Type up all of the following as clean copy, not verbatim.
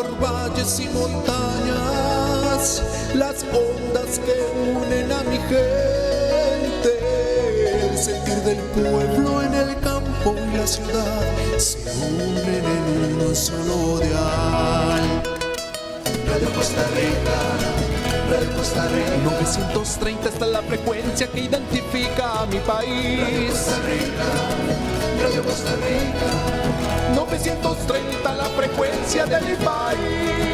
por valles y montañas, las ondas que unen a mi gente, el sentir del pueblo en el campo y la ciudad se unen en un solo dial. Radio Costa Rica, Radio Costa Rica. 930 está la frecuencia que identifica a mi país. Radio Costa Rica, Radio Costa Rica. 930 la frecuencia de mi país.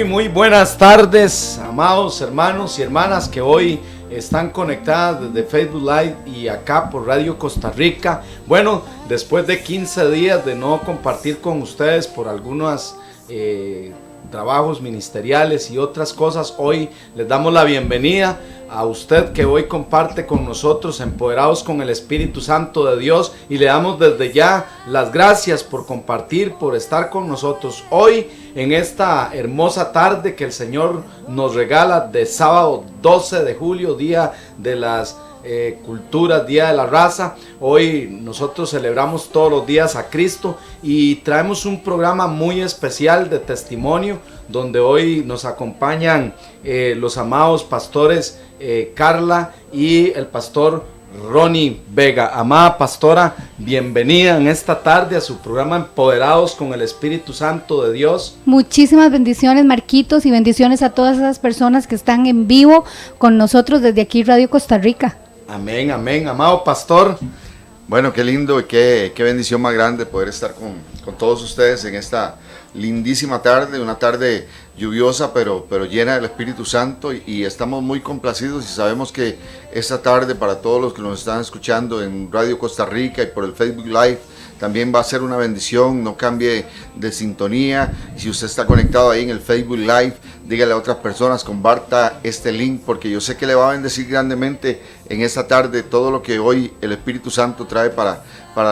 Muy buenas tardes, amados hermanos y hermanas que hoy están conectadas desde Facebook Live y acá por Radio Costa Rica. Bueno, después de 15 días de no compartir con ustedes por algunos trabajos ministeriales y otras cosas, hoy les damos la bienvenida a usted que hoy comparte con nosotros, empoderados con el Espíritu Santo de Dios, y le damos desde ya las gracias por compartir, por estar con nosotros hoy en esta hermosa tarde que el Señor nos regala de sábado 12 de julio, día de las culturas, día de la raza. Hoy nosotros celebramos todos los días a Cristo y traemos un programa muy especial de testimonio, donde hoy nos acompañan los amados pastores Carla y el pastor Ronnie Vega. Amada pastora, bienvenida en esta tarde a su programa Empoderados con el Espíritu Santo de Dios. Muchísimas bendiciones, Marquitos, y bendiciones a todas esas personas que están en vivo con nosotros desde aquí Radio Costa Rica. Amén, amén, amado pastor. Bueno, qué lindo y qué bendición más grande poder estar con todos ustedes en esta lindísima tarde, una tarde lluviosa pero llena del Espíritu Santo, y estamos muy complacidos y sabemos que esta tarde para todos los que nos están escuchando en Radio Costa Rica y por el Facebook Live también va a ser una bendición. No cambie de sintonía. Si usted está conectado ahí en el Facebook Live, dígale a otras personas, comparta este link, porque yo sé que le va a bendecir grandemente en esta tarde todo lo que hoy el Espíritu Santo trae para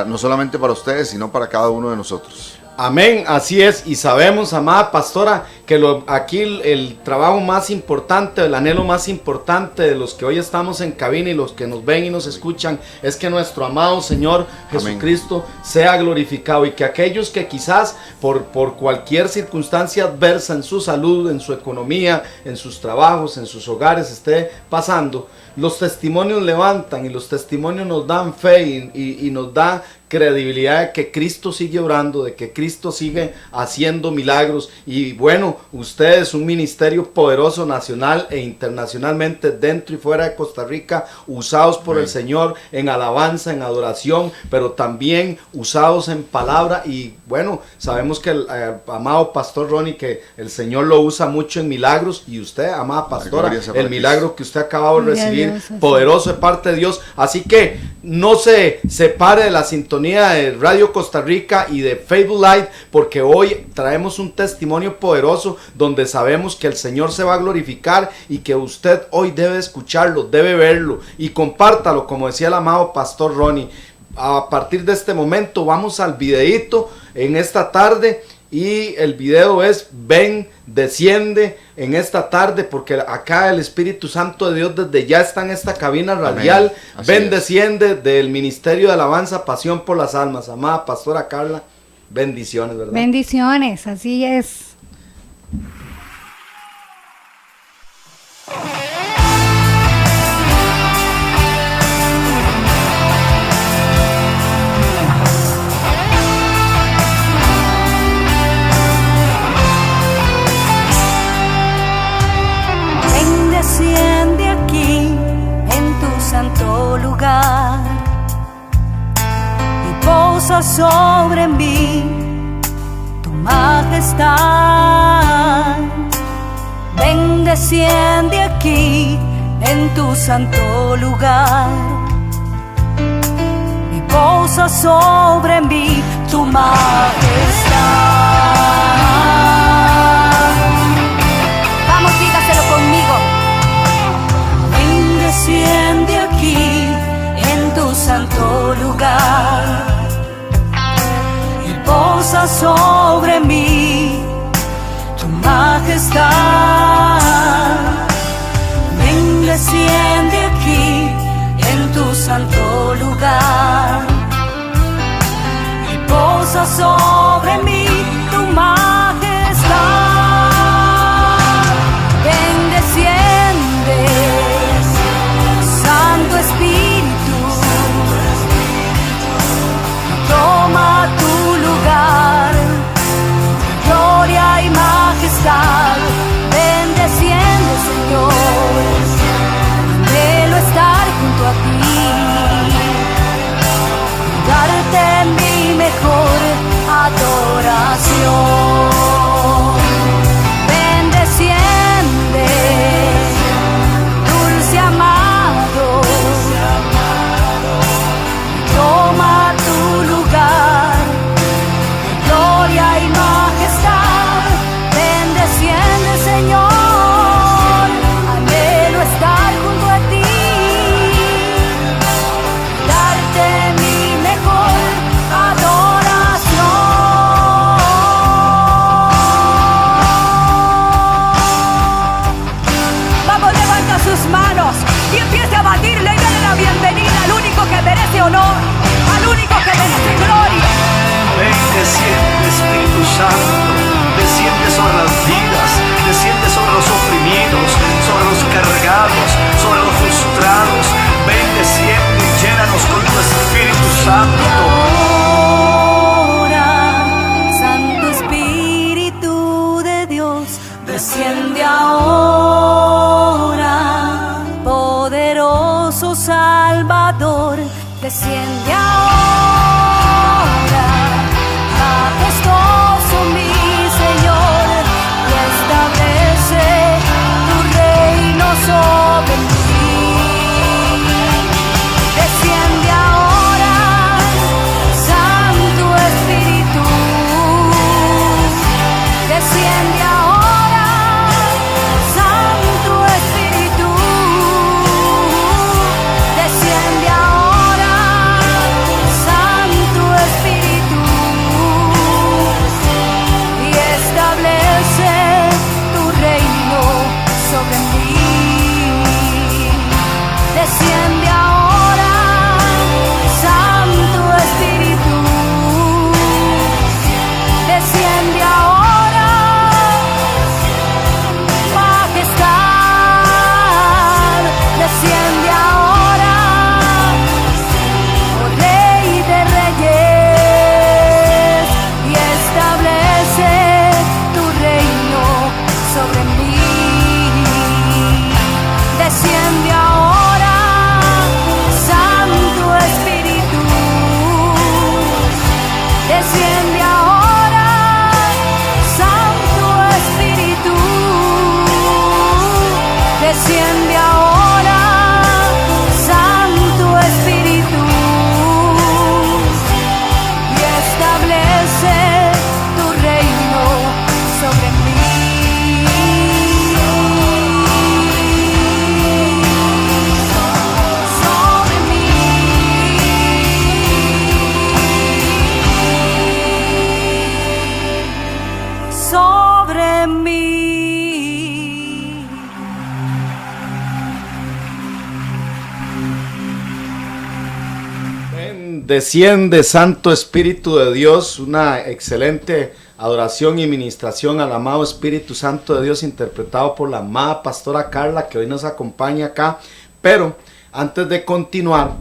no solamente para ustedes, sino para cada uno de nosotros. Amén, así es, y sabemos, amada pastora, que aquí el trabajo más importante, el anhelo más importante de los que hoy estamos en cabina y los que nos ven y nos escuchan, es que nuestro amado Señor Jesucristo sea glorificado, y que aquellos que quizás por cualquier circunstancia adversa en su salud, en su economía, en sus trabajos, en sus hogares esté pasando, los testimonios levantan y los testimonios nos dan fe y nos da credibilidad de que Cristo sigue obrando, de que Cristo sigue haciendo milagros. Y bueno, ustedes, un ministerio poderoso nacional e internacionalmente, dentro y fuera de Costa Rica, usados por el Señor en alabanza, en adoración, pero también usados en palabra. Y bueno, sabemos que el amado pastor Ronnie, que el Señor lo usa mucho en milagros, y usted, amada pastora, el milagro que usted acaba de recibir, poderoso de parte de Dios. Así que no se separe de la sintonía de Radio Costa Rica y de Facebook Live, porque hoy traemos un testimonio poderoso donde sabemos que el Señor se va a glorificar, y que usted hoy debe escucharlo, debe verlo, y compártalo, como decía el amado pastor Ronnie. A partir de este momento vamos al videíto en esta tarde, y el video es Ven, desciende en esta tarde, porque acá el Espíritu Santo de Dios desde ya está en esta cabina radial. Ven, desciende, del Ministerio de Alabanza, Pasión por las Almas. Amada pastora Carla, bendiciones, ¿verdad? Bendiciones, así es. Desciende aquí en tu santo lugar y posa sobre mí tu majestad. Ven, desciende aquí en tu santo lugar y posa sobre mí tu majestad. Vamos, dígaselo conmigo. Desciende aquí en tu santo lugar y posa sobre mí tu majestad. Ven, desciende aquí en tu santo lugar y posa sobre mí tu majestad. Ven, desciende, Santo Espíritu, toma tu lugar, gloria y majestad. Ven, desciende, Señor, anhelo estar junto a ti, darte mi mejor adoración. Ven, desciende, dulce amado, toma tu lugar, gloria y majestad. Ven, desciende, Señor, anhelo estar junto a ti, darte mi mejor adoración. Vamos, levanta sus manos y empieza a batirle y dale la bienvenida al único que merece honor, al único que merece gloria. Ven, desciende, Espíritu Santo, desciende sobre las vidas, desciende sobre los oprimidos, sobre los cargados, sobre los frustrados. Ven, desciende y llénanos con tu Espíritu Santo. Ahora, Santo Espíritu de Dios, desciende ahora, poderoso Salvador, desciende ahora, majestuoso mi Señor, y establece tu reino sobre mí. Desciende ahora, Santo Espíritu, desciende ahora, Santo Espíritu, desciende ahora, desciende ahora, Santo Espíritu, y establece tu reino sobre mí. Sobre mí. Sobre mí. Desciende, Santo Espíritu de Dios, una excelente adoración y ministración al amado Espíritu Santo de Dios, interpretado por la amada pastora Carla, que hoy nos acompaña acá. Pero antes de continuar,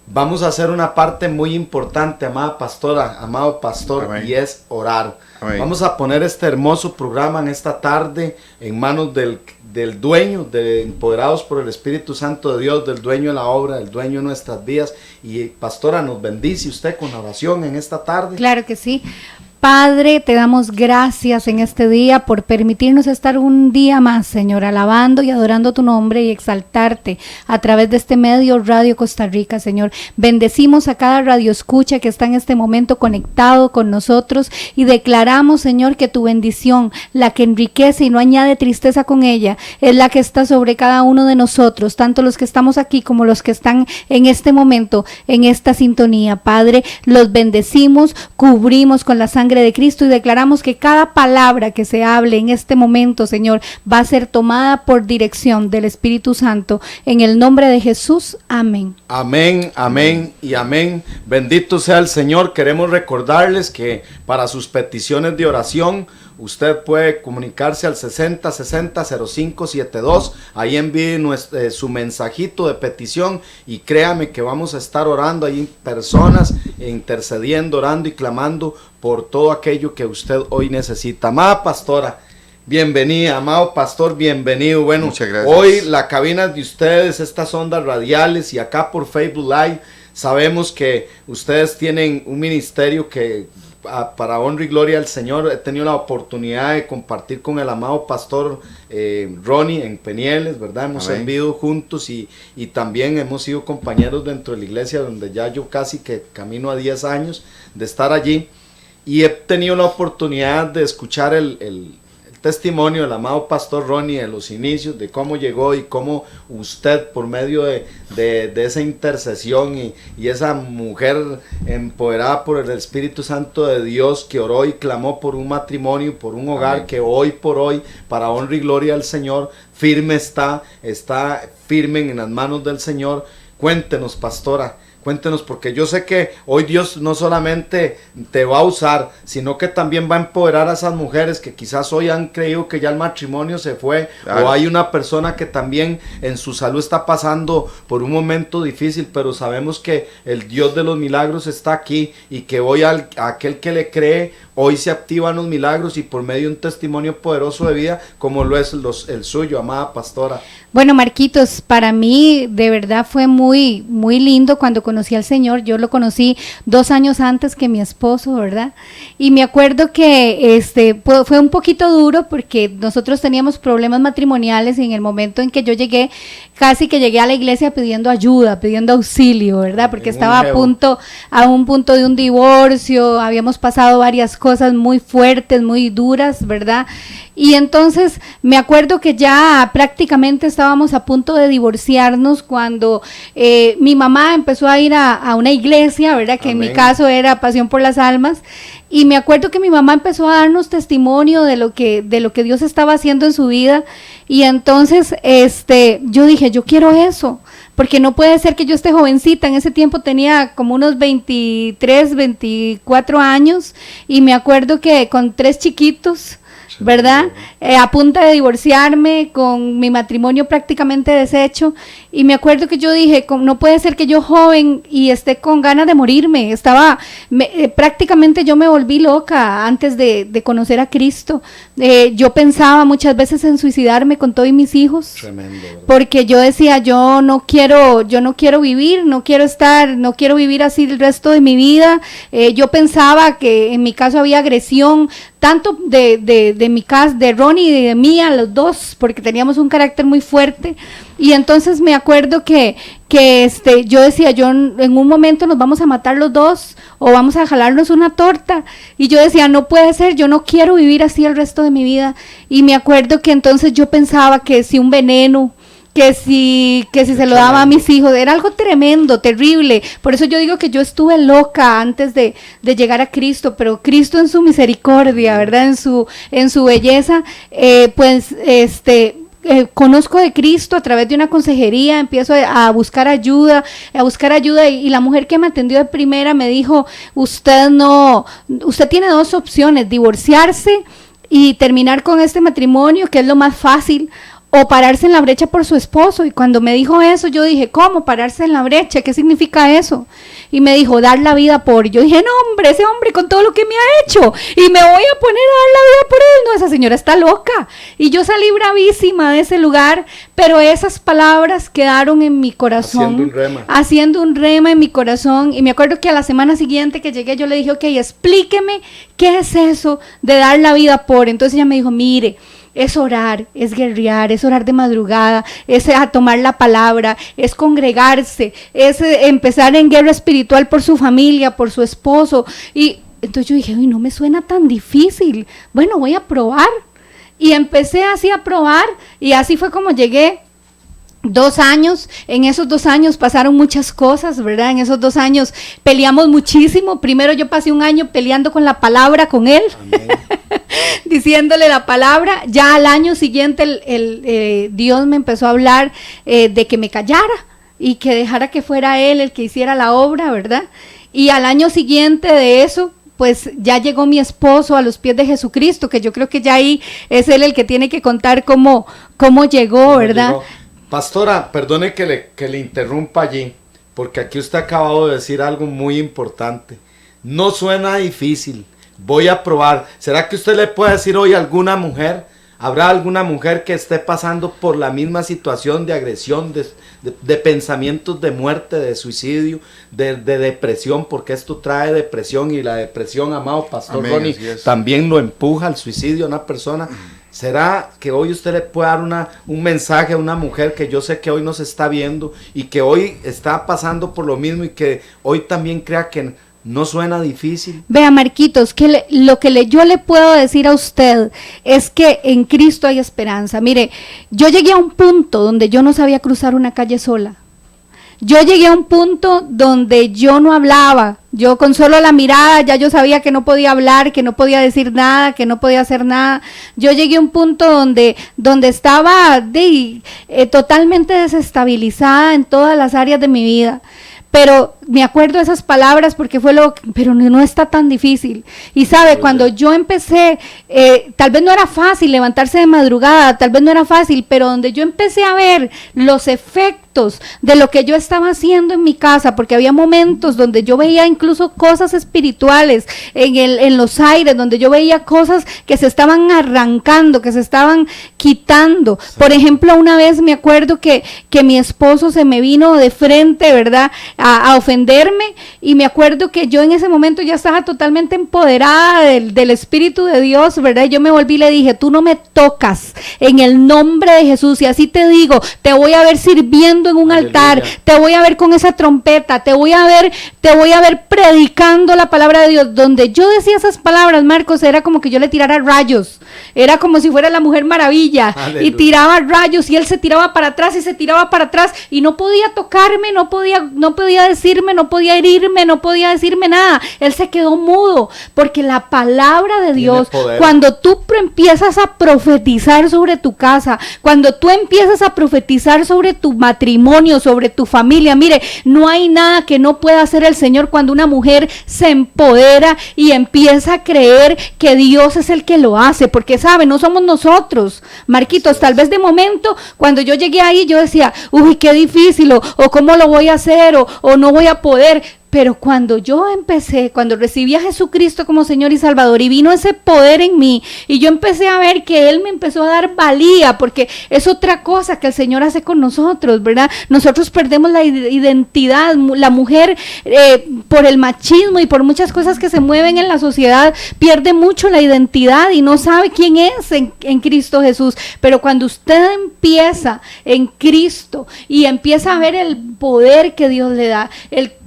vamos a hacer una parte muy importante, amada pastora, amado pastor. Amén. Y es orar. Amén. Vamos a poner este hermoso programa en esta tarde en manos del dueño, empoderados por el Espíritu Santo de Dios, del dueño de la obra, del dueño de nuestras vidas. Y pastora, nos bendice usted con la oración en esta tarde. Claro que sí. Padre, te damos gracias en este día por permitirnos estar un día más, Señor, alabando y adorando tu nombre y exaltarte a través de este medio Radio Costa Rica, Señor. Bendecimos a cada radio escucha que está en este momento conectado con nosotros y declaramos, Señor, que tu bendición, la que enriquece y no añade tristeza con ella, es la que está sobre cada uno de nosotros, tanto los que estamos aquí como los que están en este momento, en esta sintonía. Padre, los bendecimos, cubrimos con la sangre de Cristo y declaramos que cada palabra que se hable en este momento, Señor, va a ser tomada por dirección del Espíritu Santo. En el nombre de Jesús, amén. Amén, amén y amén. Bendito sea el Señor. Queremos recordarles que para sus peticiones de oración, usted puede comunicarse al 6060-0572. Ahí envíe su mensajito de petición y créame que vamos a estar orando ahí personas, intercediendo, orando y clamando por todo aquello que usted hoy necesita. Amada pastora, bienvenida. Amado pastor, bienvenido. Bueno, muchas gracias. Hoy la cabina de ustedes, estas ondas radiales y acá por Facebook Live, sabemos que ustedes tienen un ministerio que para honra y gloria al Señor. He tenido la oportunidad de compartir con el amado pastor Ronnie en Penieles, ¿verdad? Hemos servido juntos y también hemos sido compañeros dentro de la iglesia, donde ya yo casi que camino a 10 años de estar allí, y he tenido la oportunidad de escuchar el testimonio del amado pastor Ronnie de los inicios, de cómo llegó y cómo usted por medio de esa intercesión y esa mujer empoderada por el Espíritu Santo de Dios, que oró y clamó por un matrimonio, por un hogar. Amén. Que hoy por hoy, para honra y gloria al Señor, firme está firme en las manos del Señor. Cuéntenos, pastora. Cuéntenos, porque yo sé que hoy Dios no solamente te va a usar, sino que también va a empoderar a esas mujeres que quizás hoy han creído que ya el matrimonio se fue, claro. O hay una persona que también en su salud está pasando por un momento difícil, pero sabemos que el Dios de los milagros está aquí y que hoy aquel que le cree, hoy se activan los milagros y por medio de un testimonio poderoso de vida como lo es el suyo, amada pastora. Bueno, Marquitos, para mí de verdad fue muy, muy lindo cuando conocí al Señor. Yo lo conocí 2 años antes que mi esposo, ¿verdad? Y me acuerdo que fue un poquito duro porque nosotros teníamos problemas matrimoniales y en el momento en que yo llegué, casi que llegué a la iglesia pidiendo ayuda, pidiendo auxilio, ¿verdad? Porque estaba a un punto de un divorcio, habíamos pasado varias cosas muy fuertes, muy duras, ¿verdad? Y entonces me acuerdo que ya prácticamente estábamos a punto de divorciarnos cuando mi mamá empezó a ir a una iglesia, ¿verdad? Que Amén. En mi caso era Pasión por las Almas. Y me acuerdo que mi mamá empezó a darnos testimonio de lo que Dios estaba haciendo en su vida. Y entonces yo dije, yo quiero eso, porque no puede ser que yo esté jovencita. En ese tiempo tenía como unos 23, 24 años y me acuerdo que con 3 chiquitos, ¿verdad? A punto de divorciarme, con mi matrimonio prácticamente deshecho, y me acuerdo que yo dije, no puede ser que yo joven y esté con ganas de morirme. Prácticamente yo me volví loca antes de conocer a Cristo. Yo pensaba muchas veces en suicidarme con todos mis hijos. Tremendo, ¿verdad? Porque yo decía, yo no quiero vivir, no quiero vivir así el resto de mi vida. Yo pensaba que en mi caso había agresión, tanto de de mi casa, de Ronnie y de mí, a los dos, porque teníamos un carácter muy fuerte. Y entonces me acuerdo que yo decía, yo en un momento nos vamos a matar los dos o vamos a jalarnos una torta. Y yo decía, no puede ser, yo no quiero vivir así el resto de mi vida. Y me acuerdo que entonces yo pensaba que si un veneno, que si se lo daba a mis hijos, era algo tremendo, terrible. Por eso yo digo que yo estuve loca antes de llegar a Cristo, pero Cristo en su misericordia, ¿verdad? En su belleza, conozco de Cristo a través de una consejería, empiezo a buscar ayuda y la mujer que me atendió de primera me dijo, usted tiene dos opciones, divorciarse y terminar con este matrimonio, que es lo más fácil, o pararse en la brecha por su esposo. Y cuando me dijo eso, yo dije, ¿cómo pararse en la brecha? ¿Qué significa eso? Y me dijo, dar la vida por. Yo dije, no, hombre, ese hombre con todo lo que me ha hecho, y me voy a poner a dar la vida por él. No, esa señora está loca. Y yo salí bravísima de ese lugar, pero esas palabras quedaron en mi corazón. Haciendo un rema en mi corazón. Y me acuerdo que a la semana siguiente que llegué, yo le dije, ok, explíqueme qué es eso de dar la vida por. Entonces ella me dijo, mire, es orar, es guerrear, es orar de madrugada, es a tomar la palabra, es congregarse, es empezar en guerra espiritual por su familia, por su esposo. Y entonces yo dije, uy, no me suena tan difícil, bueno, voy a probar. Y empecé así a probar, y así fue como llegué. 2 años, en esos 2 años pasaron muchas cosas, ¿verdad? En esos 2 años peleamos muchísimo. Primero yo pasé 1 año peleando con la palabra con él, diciéndole la palabra. Ya al año siguiente Dios me empezó a hablar de que me callara y que dejara que fuera él el que hiciera la obra, ¿verdad? Y al año siguiente de eso, pues ya llegó mi esposo a los pies de Jesucristo, que yo creo que ya ahí es él el que tiene que contar cómo llegó, ¿verdad? Pastora, perdone que le interrumpa allí, porque aquí usted ha acabado de decir algo muy importante. No suena difícil, voy a probar. ¿Será que usted le puede decir hoy a alguna mujer? ¿Habrá alguna mujer que esté pasando por la misma situación de agresión, de pensamientos de muerte, de suicidio, de depresión? Porque esto trae depresión, y la depresión, amado Pastor Ronnie, también lo empuja al suicidio a una persona. ¿Será que hoy usted le puede dar un mensaje a una mujer que yo sé que hoy nos está viendo y que hoy está pasando por lo mismo y que hoy también crea que no suena difícil? Vea, Marquitos, que yo le puedo decir a usted es que en Cristo hay esperanza. Mire, yo llegué a un punto donde yo no sabía cruzar una calle sola. Yo llegué a un punto donde yo no hablaba, yo con solo la mirada ya yo sabía que no podía hablar, que no podía decir nada, que no podía hacer nada. Yo llegué a un punto donde estaba totalmente desestabilizada en todas las áreas de mi vida. Pero me acuerdo de esas palabras porque pero no está tan difícil. Y sabe, cuando yo empecé, tal vez no era fácil levantarse de madrugada, tal vez no era fácil, pero donde yo empecé a ver los efectos de lo que yo estaba haciendo en mi casa, porque había momentos donde yo veía incluso cosas espirituales en los aires, donde yo veía cosas que se estaban arrancando, que se estaban quitando. Por ejemplo, una vez me acuerdo que mi esposo se me vino de frente, ¿verdad?, a ofenderme, y me acuerdo que yo en ese momento ya estaba totalmente empoderada del Espíritu de Dios, ¿verdad? Yo me volví y le dije, tú no me tocas en el nombre de Jesús, y así te digo, te voy a ver sirviendo en un altar, te voy a ver con esa trompeta, te voy a ver predicando la palabra de Dios. Donde yo decía esas palabras, Marcos, era como que yo le tirara rayos, era como si fuera la Mujer Maravilla. Aleluya. Y tiraba rayos, y él se tiraba para atrás y se tiraba para atrás, y no podía tocarme, no podía decirme, no podía herirme, no podía decirme nada. Él se quedó mudo, porque la palabra de Dios, cuando tú empiezas a profetizar sobre tu casa, cuando tú empiezas a profetizar sobre tu matrimonio, sobre tu familia, mire, no hay nada que no pueda hacer el Señor cuando una mujer se empodera y empieza a creer que Dios es el que lo hace, porque sabe, no somos nosotros, Marquitos. Tal vez de momento, cuando yo llegué ahí, yo decía, uy, qué difícil, o cómo lo voy a hacer, o no voy a poder. Pero cuando yo empecé, cuando recibí a Jesucristo como Señor y Salvador y vino ese poder en mí y yo empecé a ver que Él me empezó a dar valía, porque es otra cosa que el Señor hace con nosotros, ¿verdad? Nosotros perdemos la identidad, la mujer por el machismo y por muchas cosas que se mueven en la sociedad pierde mucho la identidad y no sabe quién es en Cristo Jesús. Pero cuando usted empieza en Cristo y empieza a ver el poder que Dios le da,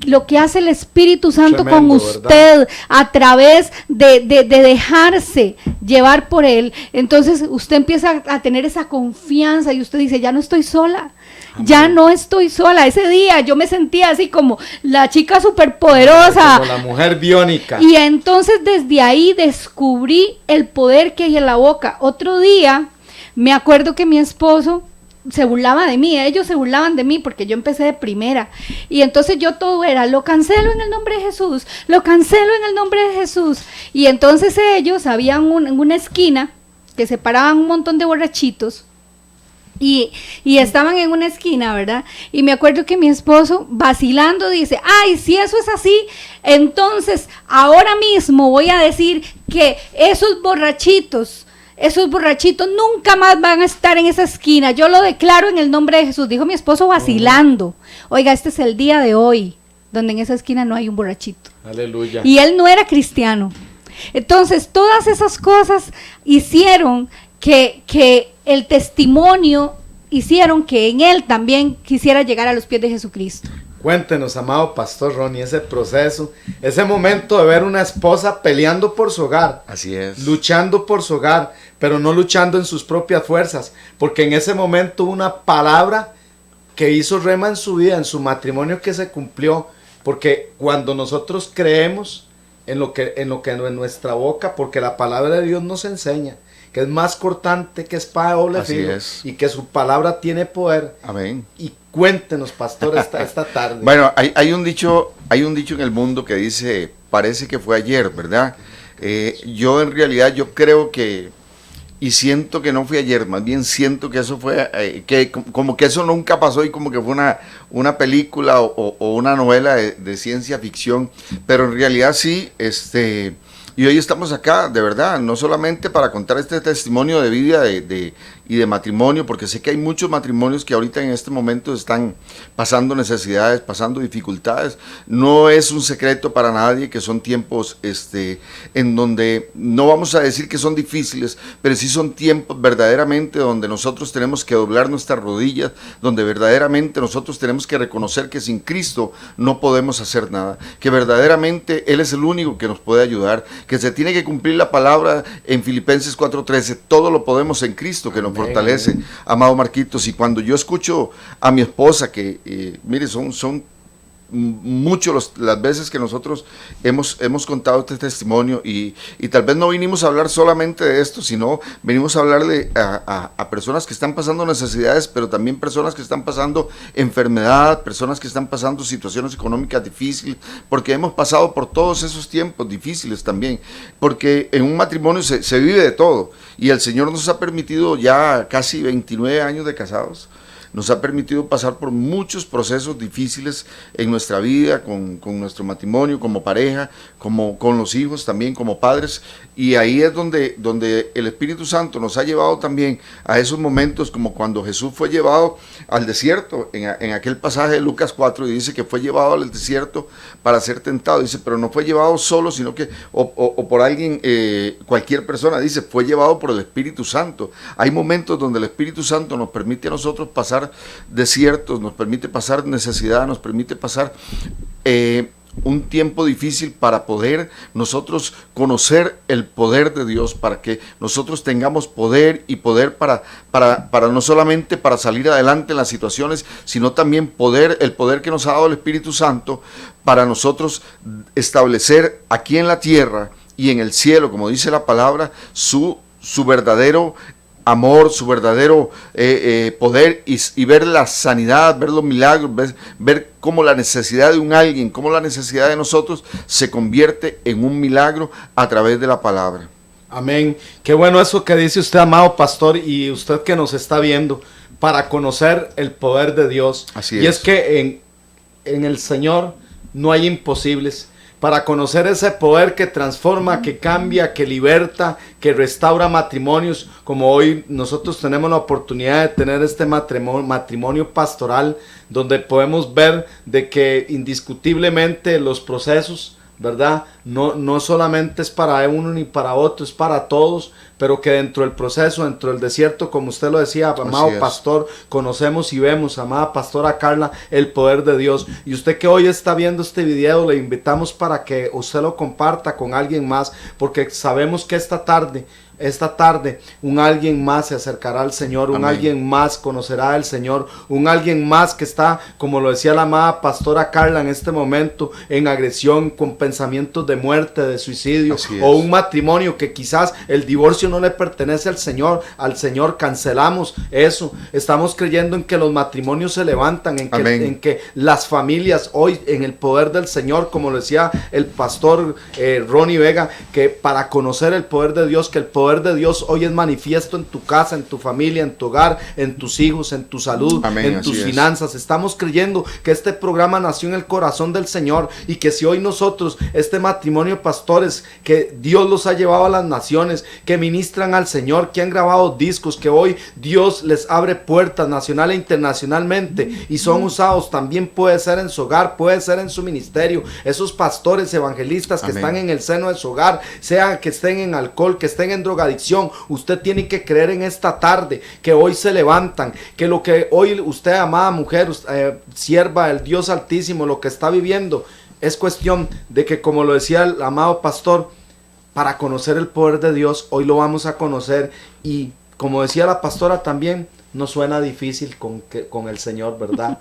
lo que hace el Espíritu Santo Tremendo, con usted, ¿verdad? a través de dejarse llevar por Él, entonces usted empieza a tener esa confianza y usted dice, ya no estoy sola. Amén. Ya no estoy sola. Ese día yo me sentía así como la chica superpoderosa, como la mujer biónica. Y entonces desde ahí descubrí el poder que hay en la boca. Otro día me acuerdo que mi esposo se burlaba de mí, ellos se burlaban de mí porque yo empecé de primera, y entonces yo todo era, lo cancelo en el nombre de Jesús, lo cancelo en el nombre de Jesús, y entonces ellos habían en una esquina que separaban un montón de borrachitos, y estaban en una esquina, ¿verdad? Y me acuerdo que mi esposo, vacilando, dice, ay, si eso es así, entonces ahora mismo voy a decir que esos borrachitos nunca más van a estar en esa esquina. Yo lo declaro en el nombre de Jesús, dijo mi esposo vacilando. Oiga, este es el día de hoy, donde en esa esquina no hay un borrachito. Aleluya. Y él no era cristiano. Entonces, todas esas cosas hicieron que el testimonio, hicieron que en él también quisiera llegar a los pies de Jesucristo. Cuéntenos, amado Pastor Ronnie, ese proceso, ese momento de ver una esposa peleando por su hogar. Así es. Luchando por su hogar, pero no luchando en sus propias fuerzas, porque en ese momento una palabra que hizo rema en su vida, en su matrimonio, que se cumplió, porque cuando nosotros creemos en lo que en nuestra boca, porque la palabra de Dios nos enseña que es más cortante que espada de doble filo, y que su palabra tiene poder. Amén. Y cuéntenos, pastor, esta tarde. Bueno, hay un dicho en el mundo que dice, parece que fue ayer, ¿verdad? Yo en realidad, yo creo que, y siento que no fue ayer, más bien siento que eso fue, como que eso nunca pasó y como que fue una película o una novela de ciencia ficción, pero en realidad sí, y hoy estamos acá, de verdad, no solamente para contar este testimonio de vida y de matrimonio, porque sé que hay muchos matrimonios que ahorita en este momento están pasando necesidades, pasando dificultades. No es un secreto para nadie que son tiempos en donde no vamos a decir que son difíciles, pero sí son tiempos verdaderamente donde nosotros tenemos que doblar nuestras rodillas, donde verdaderamente nosotros tenemos que reconocer que sin Cristo no podemos hacer nada, que verdaderamente Él es el único que nos puede ayudar, que se tiene que cumplir la palabra en Filipenses 4:13, todo lo podemos en Cristo que nos fortalece, amado Marquitos. Y cuando yo escucho a mi esposa, que mire, son muchas las veces que nosotros hemos contado este testimonio, y tal vez no vinimos a hablar solamente de esto, sino venimos a hablarle a personas que están pasando necesidades, pero también personas que están pasando enfermedad, personas que están pasando situaciones económicas difíciles, porque hemos pasado por todos esos tiempos difíciles también, porque en un matrimonio se vive de todo, y el Señor nos ha permitido ya casi 29 años de casados. Nos ha permitido pasar por muchos procesos difíciles en nuestra vida, con nuestro matrimonio, como pareja, como con los hijos, también como padres, y ahí es donde el Espíritu Santo nos ha llevado también a esos momentos, como cuando Jesús fue llevado al desierto, en aquel pasaje de Lucas 4, y dice que fue llevado al desierto para ser tentado, dice, pero no fue llevado solo, sino que, o por alguien, cualquier persona, dice, fue llevado por el Espíritu Santo. Hay momentos donde el Espíritu Santo nos permite a nosotros pasar desiertos, nos permite pasar necesidad, nos permite pasar un tiempo difícil para poder nosotros conocer el poder de Dios, para que nosotros tengamos poder y poder para no solamente para salir adelante en las situaciones, sino también el poder que nos ha dado el Espíritu Santo para nosotros establecer aquí en la tierra y en el cielo, como dice la palabra, su verdadero amor, su verdadero poder, y ver la sanidad, ver los milagros, ver cómo la necesidad de un alguien, cómo la necesidad de nosotros se convierte en un milagro a través de la palabra. Amén. Qué bueno eso que dice usted, amado pastor, y usted que nos está viendo, para conocer el poder de Dios. Así y es que en el Señor no hay imposibles. Para conocer ese poder que transforma, que cambia, que liberta, que restaura matrimonios, como hoy nosotros tenemos la oportunidad de tener este matrimonio pastoral, donde podemos ver de que indiscutiblemente los procesos, ¿verdad? No solamente es para uno ni para otro, es para todos, pero que dentro del proceso, dentro del desierto, como usted lo decía, amado pastor, conocemos y vemos, amada pastora Carla, el poder de Dios. Y usted que hoy está viendo este video, le invitamos para que usted lo comparta con alguien más, porque sabemos que esta tarde un alguien más se acercará al Señor, un alguien más conocerá al Señor, un alguien más que está, como lo decía la amada pastora Carla en este momento, en agresión, con pensamientos de muerte, de suicidio, o un matrimonio que quizás el divorcio no le pertenece al Señor, cancelamos eso. Estamos creyendo en que los matrimonios se levantan, en que las familias hoy, en el poder del Señor, como lo decía el pastor Ronnie Vega, que para conocer el poder de Dios, que el poder de Dios hoy es manifiesto en tu casa, en tu familia, en tu hogar, en tus hijos, en tu salud, en tus finanzas. Estamos creyendo que este programa nació en el corazón del Señor, y que si hoy nosotros, este matrimonio de pastores, que Dios los ha llevado a las naciones, que ministran al Señor, que han grabado discos, que hoy Dios les abre puertas nacional e internacionalmente y son usados, también puede ser en su hogar, puede ser en su ministerio. Esos pastores evangelistas que están en el seno de su hogar, sea que estén en alcohol, que estén en drogadicción, usted tiene que creer en esta tarde que hoy se levantan, que lo que hoy usted, amada mujer, sierva del Dios Altísimo, lo que está viviendo es cuestión de que, como lo decía el amado pastor, para conocer el poder de Dios, hoy lo vamos a conocer. Y como decía la pastora también, no suena difícil con el Señor, ¿verdad?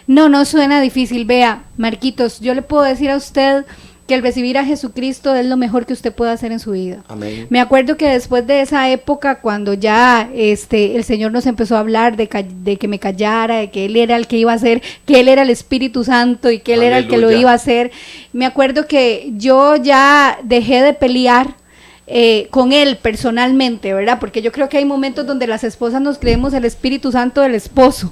No suena difícil. Vea, Marquitos, yo le puedo decir a usted que el recibir a Jesucristo es lo mejor que usted puede hacer en su vida. Amén. Me acuerdo que después de esa época, cuando ya el Señor nos empezó a hablar de que me callara, de que Él era el que iba a hacer, que Él era el Espíritu Santo y que Él era el que lo iba a hacer, me acuerdo que yo ya dejé de pelear con Él personalmente, ¿verdad? Porque yo creo que hay momentos donde las esposas nos creemos el Espíritu Santo del esposo,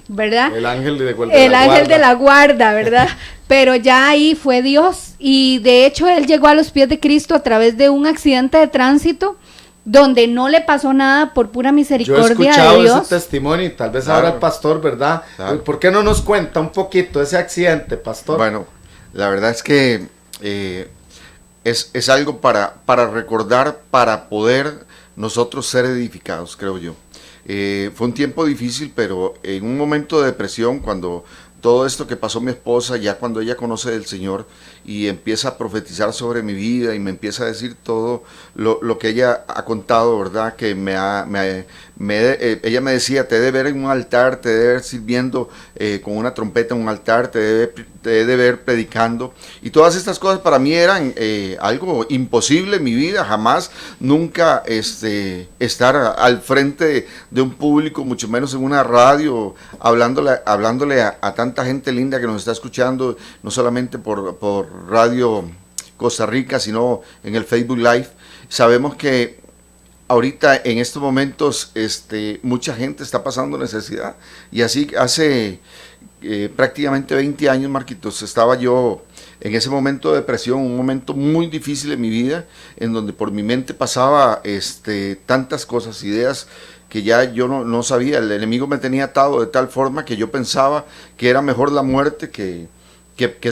¿verdad? El ángel de la guarda, ¿verdad? Pero ya ahí fue Dios, y de hecho Él llegó a los pies de Cristo a través de un accidente de tránsito, donde no le pasó nada, por pura misericordia de Dios. Yo he escuchado ese testimonio, y tal vez ahora el pastor, ¿verdad? Claro. ¿Por qué no nos cuenta un poquito ese accidente, pastor? Bueno, la verdad es que es algo para recordar, para poder nosotros ser edificados, creo yo. Fue un tiempo difícil, pero en un momento de depresión, cuando todo esto que pasó mi esposa, ya cuando ella conoce del Señor y empieza a profetizar sobre mi vida y me empieza a decir todo lo que ella ha contado, ¿verdad? Que ella me decía, te debe ver en un altar, te debe ver sirviendo con una trompeta en un altar, te debe ver predicando, y todas estas cosas para mí eran algo imposible en mi vida, jamás, nunca estar al frente de un público, mucho menos en una radio, hablándole a tanta gente linda que nos está escuchando, no solamente por Radio Costa Rica, sino en el Facebook Live. Sabemos que ahorita en estos momentos mucha gente está pasando necesidad, y así hace prácticamente 20 años, Marquitos, estaba yo en ese momento de depresión, un momento muy difícil en mi vida, en donde por mi mente pasaba tantas cosas, ideas que ya yo no sabía. El enemigo me tenía atado de tal forma que yo pensaba que era mejor la muerte que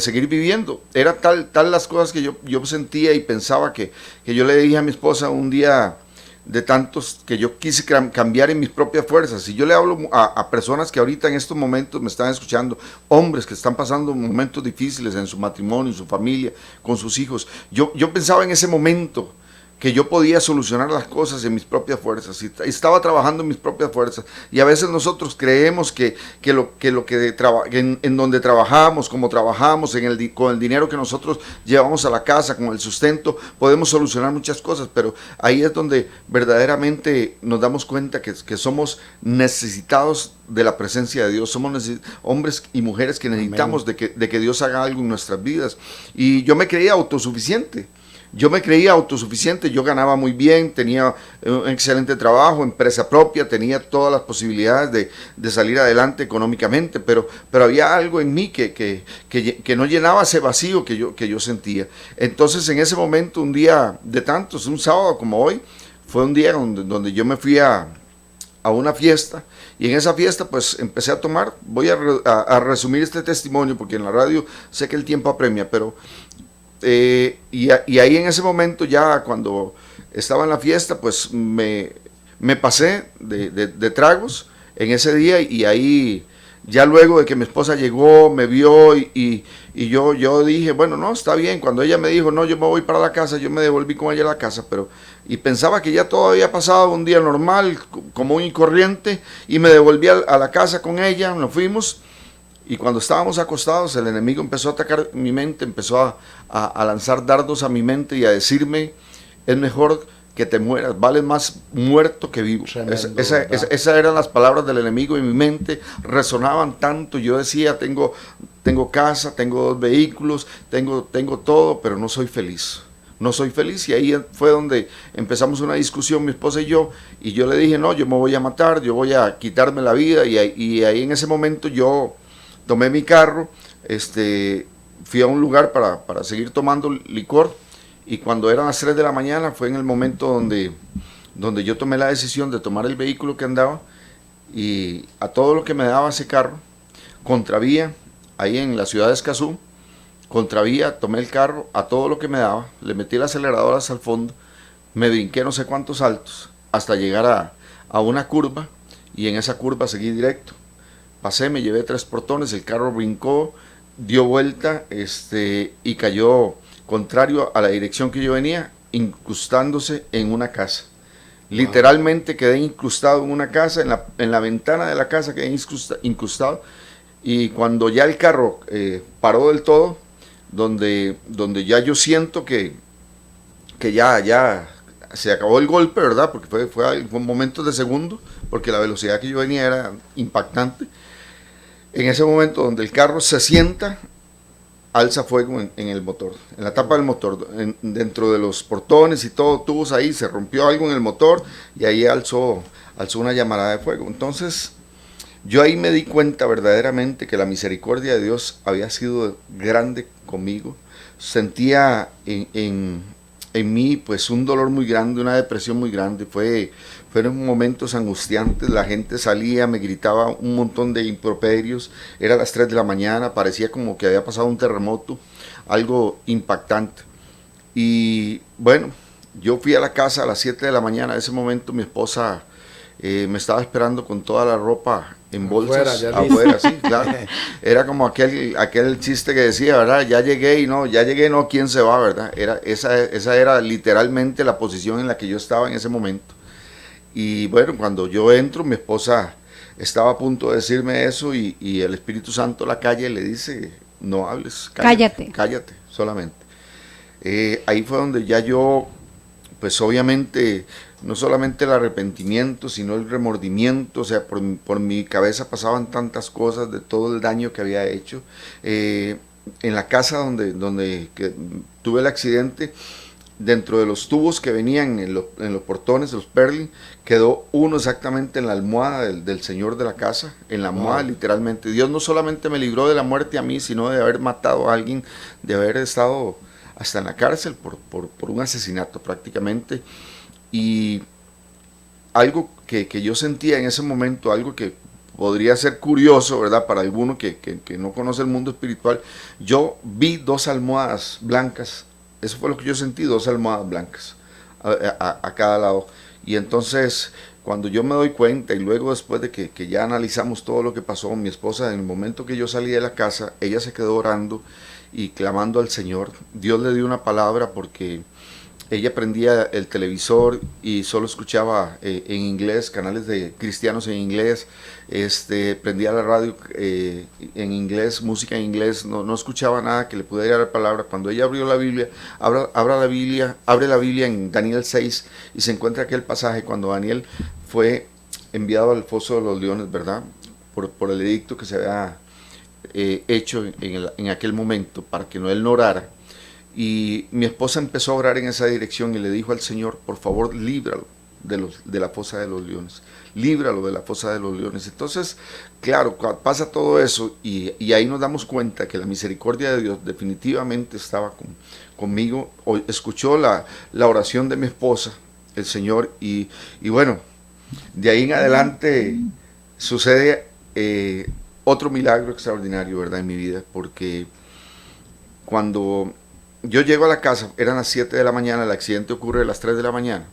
seguir viviendo. Era tal las cosas que yo sentía y pensaba, que yo le dije a mi esposa un día, de tantos que yo quise cambiar en mis propias fuerzas. Y yo le hablo a personas que ahorita en estos momentos me están escuchando, hombres que están pasando momentos difíciles en su matrimonio, en su familia, con sus hijos. Yo pensaba en ese momento que yo podía solucionar las cosas en mis propias fuerzas, y estaba trabajando en mis propias fuerzas, y a veces nosotros creemos que en donde trabajamos, como trabajamos, con el dinero que nosotros llevamos a la casa, con el sustento, podemos solucionar muchas cosas, pero ahí es donde verdaderamente nos damos cuenta que somos necesitados de la presencia de Dios, somos hombres y mujeres que necesitamos de que Dios haga algo en nuestras vidas. Y yo me creía autosuficiente. yo me creía autosuficiente, yo ganaba muy bien, tenía un excelente trabajo, empresa propia, tenía todas las posibilidades de salir adelante económicamente, pero había algo en mí que no llenaba ese vacío que yo sentía. Entonces en ese momento, un día de tantos, un sábado como hoy, fue un día donde yo me fui a una fiesta, y en esa fiesta pues empecé a tomar. Voy a resumir este testimonio porque en la radio sé que el tiempo apremia, pero y ahí en ese momento, ya cuando estaba en la fiesta, pues me pasé de tragos en ese día, y ahí ya luego de que mi esposa llegó, me vio y yo dije, bueno, no, está bien. Cuando ella me dijo, no, yo me voy para la casa, yo me devolví con ella a la casa, y pensaba que ya todo había pasado, un día normal, común y corriente, y me devolví a la casa con ella, nos fuimos, y cuando estábamos acostados, el enemigo empezó a atacar mi mente, empezó a lanzar dardos a mi mente y a decirme, es mejor que te mueras, vale más muerto que vivo. Esas eran las palabras del enemigo en mi mente, resonaban tanto. Yo decía, tengo casa, tengo 2 vehículos, tengo todo, pero no soy feliz. No soy feliz. Y ahí fue donde empezamos una discusión, mi esposa y yo le dije, no, yo me voy a matar, yo voy a quitarme la vida, y ahí en ese momento yo tomé mi carro, fui a un lugar para seguir tomando licor. Y cuando eran las 3 de la mañana fue en el momento donde yo tomé la decisión de tomar el vehículo que andaba, y a todo lo que me daba ese carro, contravía, ahí en la ciudad de Escazú, contravía, tomé el carro a todo lo que me daba, le metí el acelerador hasta el fondo, me brinqué no sé cuántos saltos hasta llegar a una curva, y en esa curva seguí directo. Pasé, me llevé 3 portones, el carro brincó, dio vuelta y cayó contrario a la dirección que yo venía, incrustándose en una casa. Wow. Literalmente quedé incrustado en una casa, en la ventana de la casa quedé incrustado, y cuando ya el carro paró del todo, donde ya yo siento que ya se acabó el golpe, ¿verdad? Porque fue momentos de segundo, porque la velocidad que yo venía era impactante. En ese momento donde el carro se sienta, alza fuego en el motor, en la tapa del motor, dentro de los portones y todo, tubos ahí, se rompió algo en el motor, y ahí alzó una llamarada de fuego. Entonces, yo ahí me di cuenta verdaderamente que la misericordia de Dios había sido grande conmigo. Sentía en mí pues un dolor muy grande, una depresión muy grande. Fueron momentos angustiantes, la gente salía, me gritaba un montón de improperios, era las 3 de la mañana, parecía como que había pasado un terremoto, algo impactante. Y bueno, yo fui a la casa a las 7 de la mañana, en ese momento mi esposa me estaba esperando con toda la ropa en bolsas, afuera, sí, claro. Era como aquel chiste que decía, ¿verdad? Ya llegué, no, ¿quién se va, verdad? Esa era literalmente la posición en la que yo estaba en ese momento. Y bueno, cuando yo entro, mi esposa estaba a punto de decirme eso, y el Espíritu Santo la calla y le dice, no hables, cállate solamente. Ahí fue donde ya yo, pues obviamente, no solamente el arrepentimiento, sino el remordimiento, o sea, por mi cabeza pasaban tantas cosas de todo el daño que había hecho. En la casa donde tuve el accidente, dentro de los tubos que venían en los portones, los Perlin, quedó uno exactamente en la almohada del señor de la casa, en la almohada literalmente. Dios no solamente me libró de la muerte a mí, sino de haber matado a alguien, de haber estado hasta en la cárcel por un asesinato prácticamente. Y algo que yo sentía en ese momento, algo que podría ser curioso, ¿verdad? Para alguno que no conoce el mundo espiritual, yo vi 2 almohadas blancas. Eso fue lo que yo sentí, 2 almohadas blancas a cada lado. Y entonces, cuando yo me doy cuenta, y luego después de que ya analizamos todo lo que pasó, mi esposa, en el momento que yo salí de la casa, ella se quedó orando y clamando al Señor. Dios le dio una palabra, porque ella prendía el televisor y solo escuchaba en inglés, canales de cristianos en inglés, prendía la radio en inglés, música en inglés, no escuchaba nada que le pudiera dar palabra. Cuando ella abrió la Biblia, abre la Biblia en Daniel 6, y se encuentra aquel pasaje cuando Daniel fue enviado al foso de los leones, ¿verdad? Por el edicto que se había hecho en aquel momento para que él no orara. Y mi esposa empezó a orar en esa dirección y le dijo al Señor, por favor, líbralo de la fosa de los leones, líbralo de la fosa de los leones. Entonces, claro, pasa todo eso y ahí nos damos cuenta que la misericordia de Dios definitivamente estaba conmigo. Escuchó la oración de mi esposa, el Señor, y bueno, de ahí en adelante sucede otro milagro extraordinario, ¿verdad?, en mi vida, porque cuando yo llego a la casa, eran las 7 de la mañana, el accidente ocurre a las 3 de la mañana.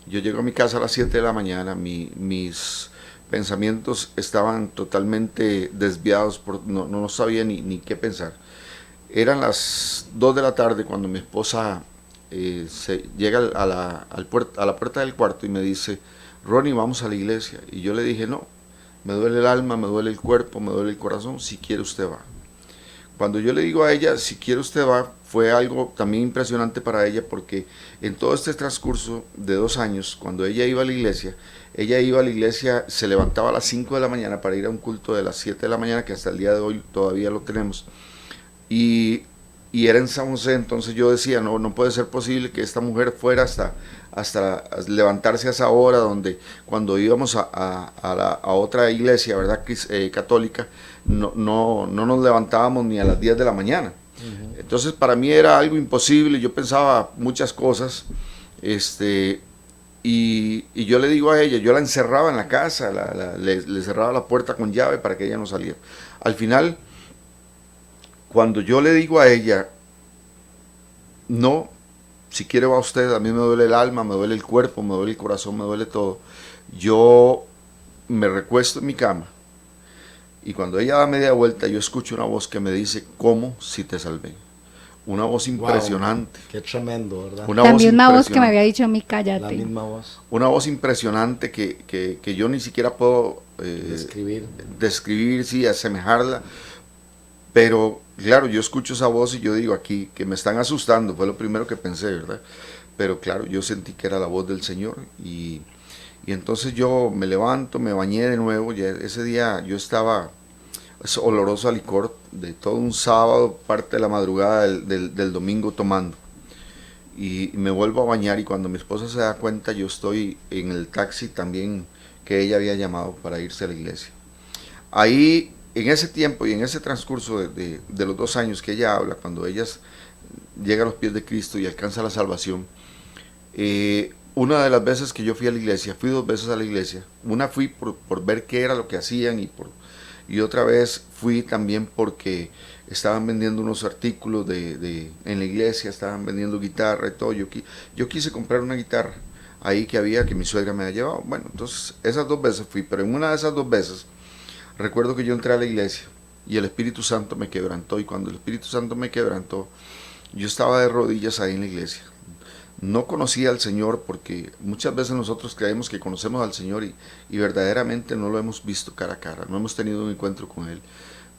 Yo llego a mi casa a las 7 de la mañana, mis pensamientos estaban totalmente desviados, no sabía ni qué pensar. Eran las 2 de la tarde cuando mi esposa llega a la puerta del cuarto y me dice, Ronnie, vamos a la iglesia. Y yo le dije, no, me duele el alma, me duele el cuerpo, me duele el corazón, si quiere usted va. Cuando yo le digo a ella, si quiere usted va, fue algo también impresionante para ella, porque en todo este transcurso de 2 años, cuando ella iba a la iglesia, se levantaba a las 5 de la mañana para ir a un culto de las 7 de la mañana, que hasta el día de hoy todavía lo tenemos, y era en San José. Entonces yo decía, no puede ser posible que esta mujer fuera hasta levantarse a esa hora, donde cuando íbamos a otra iglesia, ¿verdad?, católica, no nos levantábamos ni a las 10 de la mañana. Uh-huh. Entonces para mí era algo imposible, yo pensaba muchas cosas, y yo le digo a ella, yo la encerraba en la casa, le cerraba la puerta con llave para que ella no saliera. Al final, cuando yo le digo a ella, no, si quiere va usted, a mí me duele el alma, me duele el cuerpo, me duele el corazón, me duele todo, yo me recuesto en mi cama, y cuando ella da media vuelta, yo escucho una voz que me dice, ¿cómo si te salvé? Una voz impresionante. Wow, qué tremendo, ¿verdad? La misma voz que me había dicho a mí, cállate. La misma voz. Una voz impresionante que yo ni siquiera puedo describir, sí, asemejarla. Pero, claro, yo escucho esa voz y yo digo aquí, que me están asustando, fue lo primero que pensé, ¿verdad? Pero claro, yo sentí que era la voz del Señor y entonces yo me levanto, me bañé de nuevo. Ya ese día yo estaba oloroso a licor de todo un sábado, parte de la madrugada del domingo tomando. Y me vuelvo a bañar y cuando mi esposa se da cuenta, yo estoy en el taxi también que ella había llamado para irse a la iglesia. Ahí, en ese tiempo y en ese transcurso de los 2 años que ella habla, cuando ella llega a los pies de Cristo y alcanza la salvación, una de las veces que yo fui a la iglesia, fui 2 veces a la iglesia. Una fui por ver qué era lo que hacían y otra vez fui también porque estaban vendiendo unos artículos en la iglesia, estaban vendiendo guitarra y todo. Yo quise comprar una guitarra ahí que mi suegra me había llevado. Bueno, entonces esas 2 veces fui, pero en una de esas 2 veces recuerdo que yo entré a la iglesia y el Espíritu Santo me quebrantó, y cuando el Espíritu Santo me quebrantó, yo estaba de rodillas ahí en la iglesia. No conocía al Señor, porque muchas veces nosotros creemos que conocemos al Señor y verdaderamente no lo hemos visto cara a cara, no hemos tenido un encuentro con Él.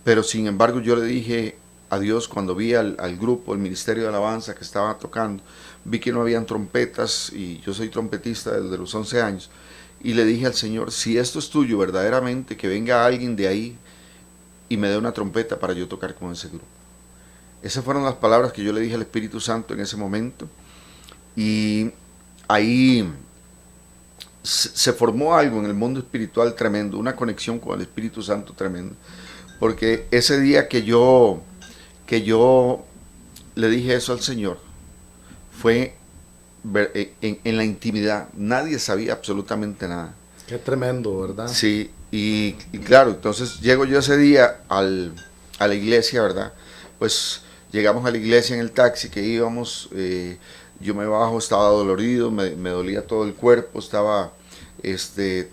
Pero sin embargo yo le dije a Dios, cuando vi al grupo, el ministerio de alabanza que estaba tocando, vi que no habían trompetas y yo soy trompetista desde los 11 años, y le dije al Señor, si esto es tuyo verdaderamente, que venga alguien de ahí y me dé una trompeta para yo tocar con ese grupo. Esas fueron las palabras que yo le dije al Espíritu Santo en ese momento. Y ahí se formó algo en el mundo espiritual tremendo, una conexión con el Espíritu Santo tremenda, porque ese día que yo le dije eso al Señor, fue en la intimidad, nadie sabía absolutamente nada. Qué tremendo, ¿verdad? Sí, y claro, entonces llego yo ese día a la iglesia, ¿verdad? Pues llegamos a la iglesia en el taxi que íbamos, yo me bajo, estaba dolorido, me dolía todo el cuerpo, estaba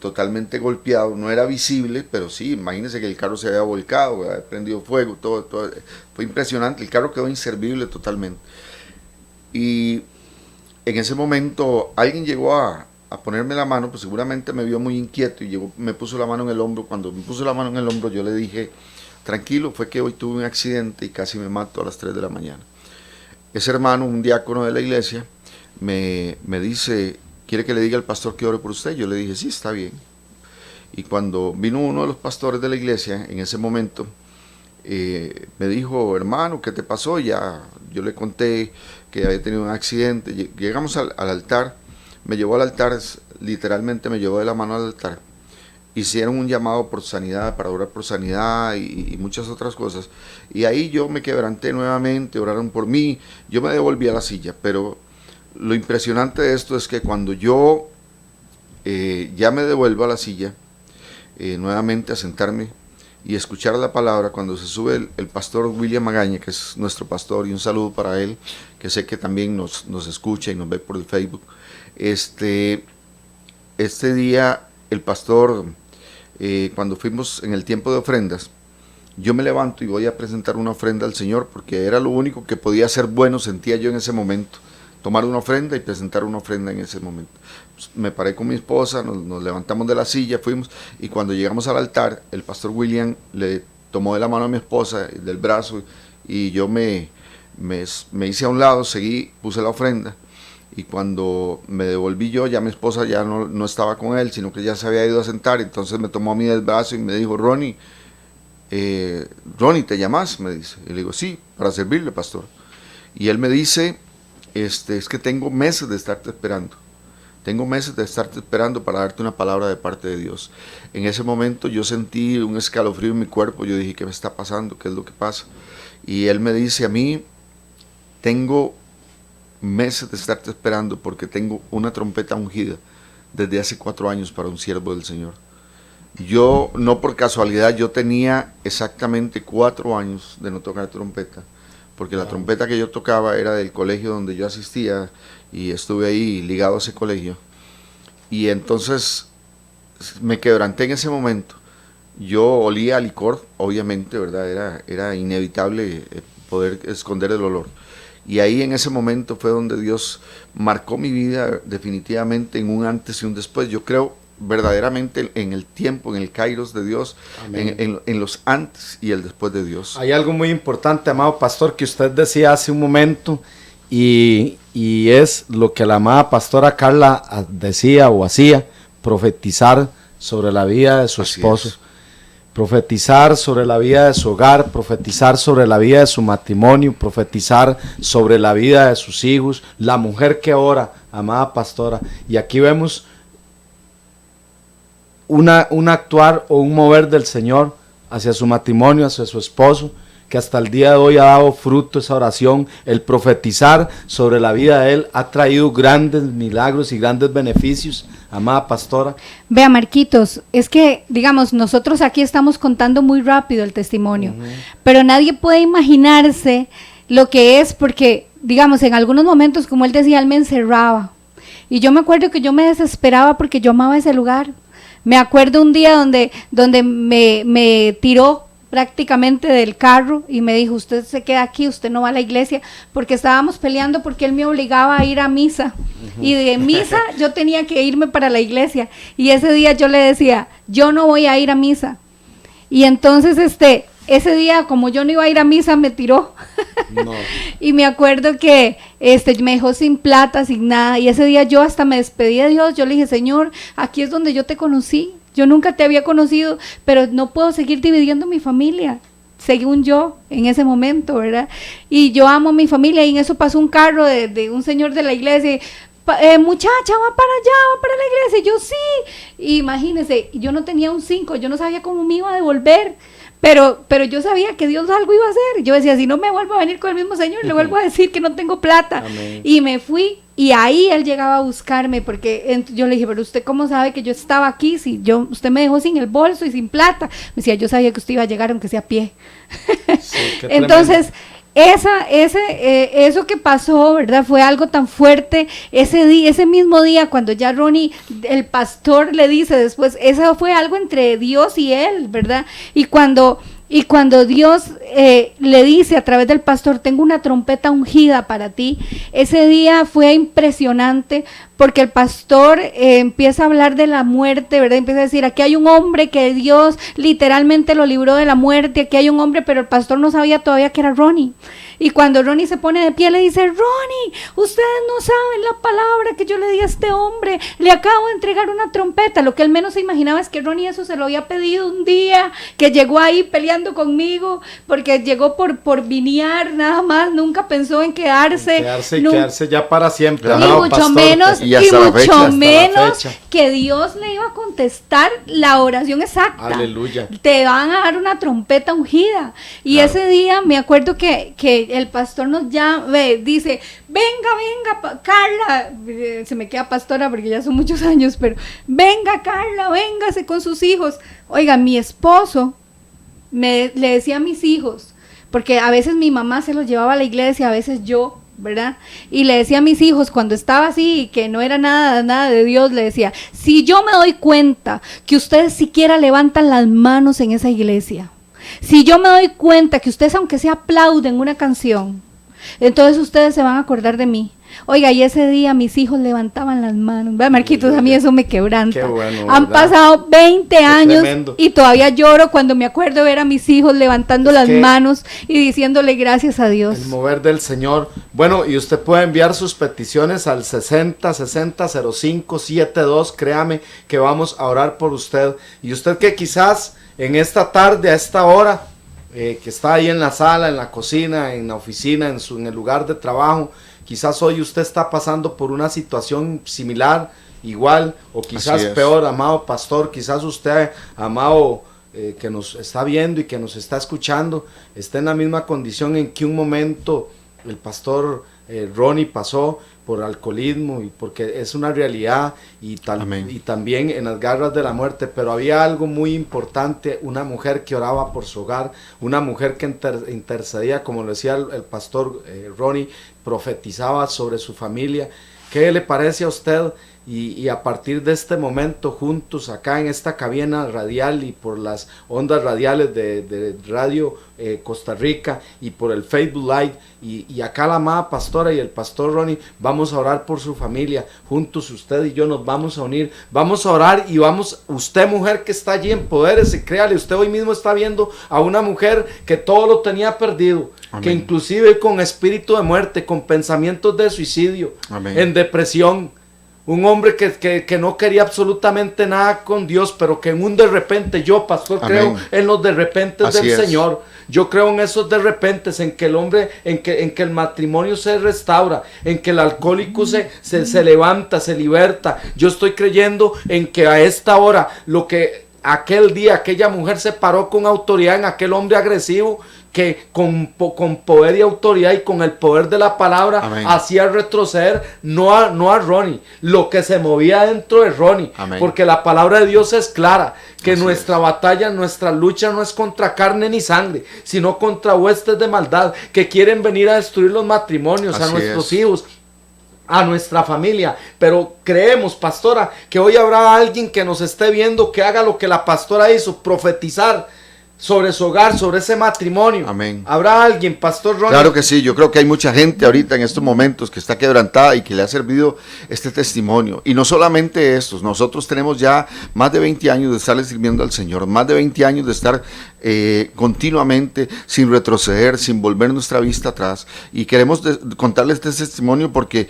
totalmente golpeado, no era visible, pero sí, imagínense que el carro se había volcado, había prendido fuego, todo, fue impresionante, el carro quedó inservible totalmente. Y en ese momento alguien llegó a ponerme la mano, pues seguramente me vio muy inquieto y me puso la mano en el hombro. Cuando me puso la mano en el hombro, yo le dije, tranquilo, fue que hoy tuve un accidente y casi me mato a las 3 de la mañana. Ese hermano, un diácono de la iglesia, me dice, ¿quiere que le diga al pastor que ore por usted? Yo le dije, sí, está bien. Y cuando vino uno de los pastores de la iglesia, en ese momento, me dijo, hermano, ¿qué te pasó? Ya yo le conté que había tenido un accidente. Llegamos al altar, me llevó al altar, literalmente me llevó de la mano al altar. Hicieron un llamado por sanidad, para orar por sanidad y muchas otras cosas. Y ahí yo me quebranté nuevamente, oraron por mí, yo me devolví a la silla. Pero lo impresionante de esto es que cuando yo ya me devuelvo a la silla, nuevamente a sentarme y escuchar la palabra, cuando se sube el pastor William Magaña, que es nuestro pastor, y un saludo para él, que sé que también nos escucha y nos ve por el Facebook. Este día el pastor, cuando fuimos en el tiempo de ofrendas, yo me levanto y voy a presentar una ofrenda al Señor, porque era lo único que podía ser bueno, sentía yo en ese momento, tomar una ofrenda y presentar una ofrenda en ese momento. Pues me paré con mi esposa, nos levantamos de la silla, fuimos, y cuando llegamos al altar, el pastor William le tomó de la mano a mi esposa, del brazo, y yo me hice a un lado, seguí, puse la ofrenda, y cuando me devolví yo, ya mi esposa ya no estaba con él, sino que ya se había ido a sentar. Entonces me tomó a mí del brazo y me dijo, Ronnie, ¿te llamas? Me dice. Y le digo, sí, para servirle, pastor. Y él me dice, es que tengo meses de estarte esperando. Tengo meses de estarte esperando para darte una palabra de parte de Dios. En ese momento yo sentí un escalofrío en mi cuerpo. Yo dije, ¿qué me está pasando? ¿Qué es lo que pasa? Y él me dice a mí, tengo meses de estarte esperando porque tengo una trompeta ungida desde hace 4 años para un siervo del Señor. Yo, no por casualidad, yo tenía exactamente 4 años de no tocar trompeta, porque la trompeta que yo tocaba era del colegio donde yo asistía y estuve ahí ligado a ese colegio. Y entonces me quebranté en ese momento. Yo olía a licor, obviamente, ¿verdad? Era inevitable poder esconder el olor. Y ahí en ese momento fue donde Dios marcó mi vida definitivamente en un antes y un después. Yo creo verdaderamente en el tiempo, en el kairos de Dios, en los antes y el después de Dios. Hay algo muy importante, amado pastor, que usted decía hace un momento, y es lo que la amada pastora Carla decía o hacía, profetizar sobre la vida de su esposo. Profetizar sobre la vida de su hogar, profetizar sobre la vida de su matrimonio, profetizar sobre la vida de sus hijos, la mujer que ora, amada pastora. Y aquí vemos un actuar o un mover del Señor hacia su matrimonio, hacia su esposo, que hasta el día de hoy ha dado fruto esa oración. El profetizar sobre la vida de él ha traído grandes milagros y grandes beneficios, amada pastora. Vea, Marquitos, es que, digamos, nosotros aquí estamos contando muy rápido el testimonio, pero nadie puede imaginarse lo que es, porque, digamos, en algunos momentos, como él decía, él me encerraba. Y yo me acuerdo que yo me desesperaba porque yo amaba ese lugar. Me acuerdo un día donde me tiró prácticamente del carro y me dijo, usted se queda aquí, usted no va a la iglesia, porque estábamos peleando porque él me obligaba a ir a misa, y de misa yo tenía que irme para la iglesia, y ese día yo le decía, yo no voy a ir a misa, y entonces ese día, como yo no iba a ir a misa, me tiró. No. Y me acuerdo que me dejó sin plata, sin nada, y ese día yo hasta me despedí de Dios. Yo le dije, Señor, aquí es donde yo te conocí. Yo nunca te había conocido, pero no puedo seguir dividiendo mi familia, según yo, en ese momento, ¿verdad? Y yo amo a mi familia, y en eso pasó un carro de un señor de la iglesia, muchacha, va para allá, va para la iglesia. Y yo, sí. Y imagínense, yo no tenía un 5, yo no sabía cómo me iba a devolver. Pero yo sabía que Dios algo iba a hacer. Yo decía, si no me vuelvo a venir con el mismo Señor, le vuelvo a decir que no tengo plata. Amén. Y me fui, y ahí él llegaba a buscarme, porque yo le dije, pero usted cómo sabe que yo estaba aquí, si usted me dejó sin el bolso y sin plata. Me decía, yo sabía que usted iba a llegar aunque sea a pie. Sí, entonces, eso que pasó, ¿verdad? Fue algo tan fuerte. Ese mismo día, cuando ya Ronnie, el pastor, le dice después, eso fue algo entre Dios y él, ¿verdad? Y cuando Dios le dice a través del pastor, tengo una trompeta ungida para ti. Ese día fue impresionante porque el pastor empieza a hablar de la muerte, ¿verdad? Empieza a decir, aquí hay un hombre que Dios literalmente lo libró de la muerte, aquí hay un hombre, pero el pastor no sabía todavía que era Ronnie. Y cuando Ronnie se pone de pie, le dice, Ronnie, ustedes no saben la palabra que yo le di a este hombre, le acabo de entregar una trompeta. Lo que él menos se imaginaba es que Ronnie eso se lo había pedido un día, que llegó ahí peleando conmigo, porque llegó por vinear nada más, nunca pensó en quedarse ya para siempre. Y amado mucho pastor. menos, Y hasta la fecha, hasta la menos fecha. que Dios le iba a contestar la oración exacta. Aleluya. Te van a dar una trompeta ungida. Y Claro. ese día me acuerdo que el pastor nos llama, dice, venga, Carla, se me queda pastora porque ya son muchos años, pero venga Carla, véngase con sus hijos. Oiga, mi esposo le decía a mis hijos, porque a veces mi mamá se los llevaba a la iglesia, a veces yo, ¿verdad? Y le decía a mis hijos cuando estaba así, que no era nada de Dios, le decía, si yo me doy cuenta que ustedes siquiera levantan las manos en esa iglesia, si yo me doy cuenta que ustedes aunque sea aplauden una canción, entonces ustedes se van a acordar de mí. Oiga, y ese día mis hijos levantaban las manos. ¿Verdad, Marquitos? A mí eso me quebranta. Qué bueno, Han ¿verdad? pasado 20 años tremendo. y todavía lloro cuando me acuerdo de ver a mis hijos levantando Es las que manos y diciéndole gracias a Dios. El mover del Señor. Bueno, y usted puede enviar sus peticiones al 60600572. Créame que vamos a orar por usted. Y usted que quizás en esta tarde, a esta hora, que está ahí en la sala, en la cocina, en la oficina, en el lugar de trabajo, quizás hoy usted está pasando por una situación similar, igual, o quizás peor, amado pastor, quizás usted, amado, que nos está viendo y que nos está escuchando, está en la misma condición en que un momento el pastor Ronnie pasó por alcoholismo, y porque es una realidad, y también en las garras de la muerte. Pero había algo muy importante, una mujer que oraba por su hogar, una mujer que intercedía, como lo decía el pastor Ronnie, profetizaba sobre su familia. ¿Qué le parece a usted? Y a partir de este momento, juntos acá en esta cabina radial y por las ondas radiales de Radio Costa Rica y por el Facebook Live, y acá la amada pastora y el pastor Ronnie, vamos a orar por su familia. Juntos usted y yo nos vamos a unir, vamos a orar, y usted mujer que está allí, empodérese, créale, usted hoy mismo está viendo a una mujer que todo lo tenía perdido. Amén. Que inclusive con espíritu de muerte, con pensamientos de suicidio, amén, en depresión. Un hombre que no quería absolutamente nada con Dios, pero que en un de repente, yo, pastor, amén, creo en los de repente del Señor. Yo creo en esos de repente, en que el hombre, en que el matrimonio se restaura, en que el alcohólico se levanta, se liberta. Yo estoy creyendo en que a esta hora, lo que aquel día aquella mujer se paró con autoridad en aquel hombre agresivo, que con poder y autoridad y con el poder de la palabra, amén, hacía retroceder no a Ronnie, lo que se movía dentro de Ronnie, amén, porque la palabra de Dios es clara, que así nuestra batalla, nuestra lucha no es contra carne ni sangre, sino contra huestes de maldad que quieren venir a destruir los matrimonios, así a nuestros hijos, a nuestra familia. Pero creemos, pastora, que hoy habrá alguien que nos esté viendo, que haga lo que la pastora hizo, profetizar sobre su hogar, sobre ese matrimonio. Amén. ¿Habrá alguien, pastor Ronnie? Claro que sí, yo creo que hay mucha gente ahorita en estos momentos que está quebrantada y que le ha servido este testimonio. Y no solamente estos, nosotros tenemos ya más de 20 años de estarle sirviendo al Señor, más de 20 años de estar continuamente sin retroceder, sin volver nuestra vista atrás. Y queremos contarles este testimonio porque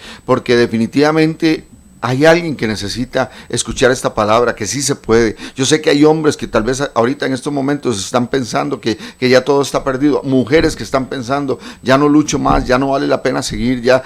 definitivamente hay alguien que necesita escuchar esta palabra, que sí se puede. Yo sé que hay hombres que tal vez ahorita en estos momentos están pensando que ya todo está perdido. Mujeres que están pensando, ya no lucho más, ya no vale la pena seguir, ya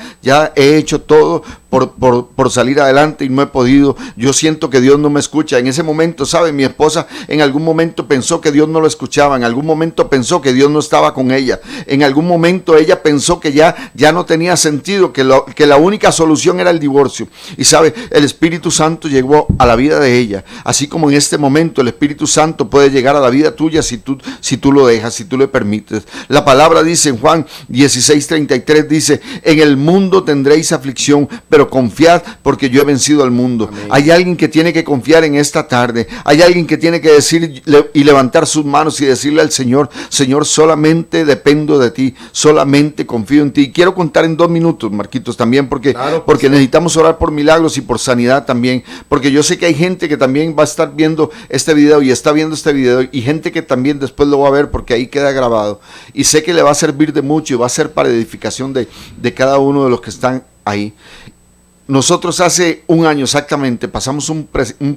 he hecho todo por salir adelante y no he podido. Yo siento que Dios no me escucha. En ese momento, ¿sabe? Mi esposa en algún momento pensó que Dios no lo escuchaba, en algún momento pensó que Dios no estaba con ella, en algún momento ella pensó que ya no tenía sentido, que la única solución era el divorcio. Y ¿sabe? El Espíritu Santo llegó a la vida de ella, así como en este momento el Espíritu Santo puede llegar a la vida tuya si tú lo dejas, si tú le permites. La palabra dice en Juan 16:33, dice: en el mundo tendréis aflicción, pero pero confiad porque yo he vencido al mundo. Amén. Hay alguien que tiene que confiar en esta tarde. Hay alguien que tiene que decir y levantar sus manos y decirle al Señor: Señor, solamente dependo de ti, solamente confío en ti. Y quiero contar en 2 minutos, Marquitos, también porque necesitamos orar por milagros y por sanidad también, porque yo sé que hay gente que también va a estar viendo este video y está viendo este video, y gente que también después lo va a ver porque ahí queda grabado, y sé que le va a servir de mucho y va a ser para edificación de cada uno de los que están ahí. Nosotros hace un año exactamente pasamos un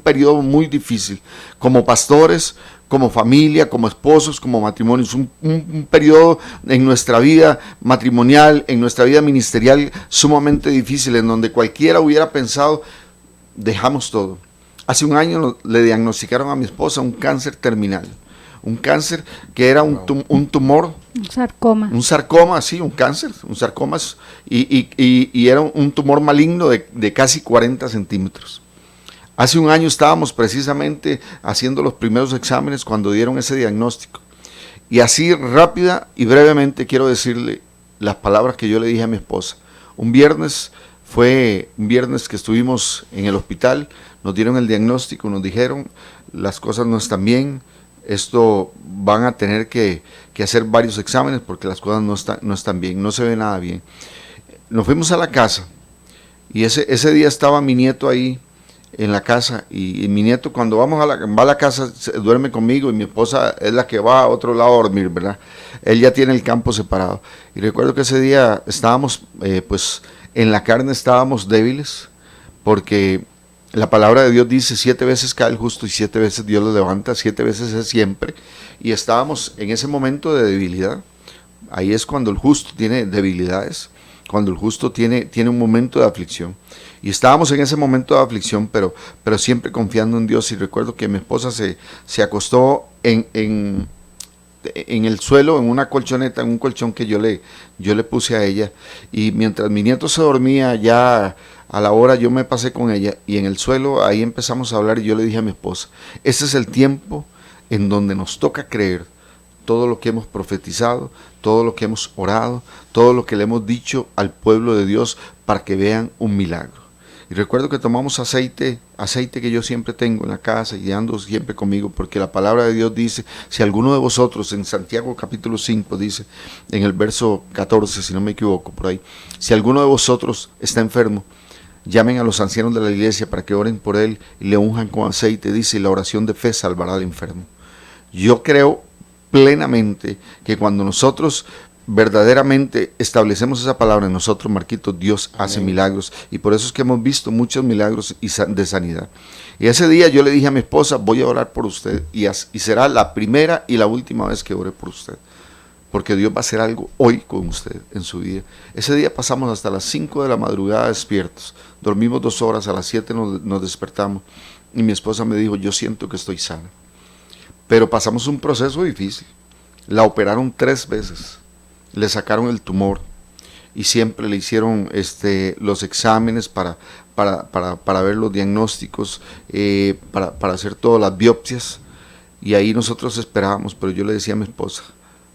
periodo muy difícil como pastores, como familia, como esposos, como matrimonios, un periodo en nuestra vida matrimonial, en nuestra vida ministerial sumamente difícil, en donde cualquiera hubiera pensado: dejamos todo. Hace un año le diagnosticaron a mi esposa un cáncer terminal, un cáncer que era un tumor. Un sarcoma, sí, un cáncer, un sarcoma, y era un tumor maligno de casi 40 centímetros. Hace un año estábamos precisamente haciendo los primeros exámenes cuando dieron ese diagnóstico. Y así rápida y brevemente quiero decirle las palabras que yo le dije a mi esposa. Fue un viernes que estuvimos en el hospital, nos dieron el diagnóstico, nos dijeron: las cosas no están bien, esto van a tener que hacer varios exámenes porque las cosas no están bien, no se ve nada bien. Nos fuimos a la casa y ese día estaba mi nieto ahí en la casa, y mi nieto, cuando va a la casa, duerme conmigo, y mi esposa es la que va a otro lado a dormir, ¿verdad? Él ya tiene el campo separado. Y recuerdo que ese día estábamos, pues en la carne estábamos débiles, porque la palabra de Dios dice: 7 veces cae el justo y 7 veces Dios lo levanta, 7 veces es siempre. Y estábamos en ese momento de debilidad. Ahí es cuando el justo tiene debilidades, cuando el justo tiene un momento de aflicción. Y estábamos en ese momento de aflicción, pero siempre confiando en Dios. Y recuerdo que mi esposa se acostó en el suelo, en una colchoneta, en un colchón que yo le puse a ella. Y mientras mi nieto se dormía, ya a la hora yo me pasé con ella, y en el suelo ahí empezamos a hablar, y yo le dije a mi esposa: ese es el tiempo en donde nos toca creer todo lo que hemos profetizado, todo lo que hemos orado, todo lo que le hemos dicho al pueblo de Dios para que vean un milagro. Y recuerdo que tomamos aceite que yo siempre tengo en la casa y ando siempre conmigo, porque la palabra de Dios dice: si alguno de vosotros, en Santiago capítulo 5 dice, en el verso 14, si no me equivoco, por ahí: si alguno de vosotros está enfermo, llamen a los ancianos de la iglesia para que oren por él y le unjan con aceite, dice, y la oración de fe salvará al enfermo. Yo creo plenamente que cuando nosotros verdaderamente establecemos esa palabra en nosotros, Marquitos, Dios hace milagros, y por eso es que hemos visto muchos milagros de sanidad. Y ese día yo le dije a mi esposa: voy a orar por usted, y será la primera y la última vez que ore por usted, porque Dios va a hacer algo hoy con usted en su vida. Ese día pasamos hasta las 5 de la madrugada despiertos, dormimos 2 horas, a las 7 nos despertamos, y mi esposa me dijo: yo siento que estoy sana. Pero pasamos un proceso difícil. La operaron 3 veces, le sacaron el tumor, y siempre le hicieron los exámenes para ver los diagnósticos, para hacer todas las biopsias, y ahí nosotros esperábamos. Pero yo le decía a mi esposa: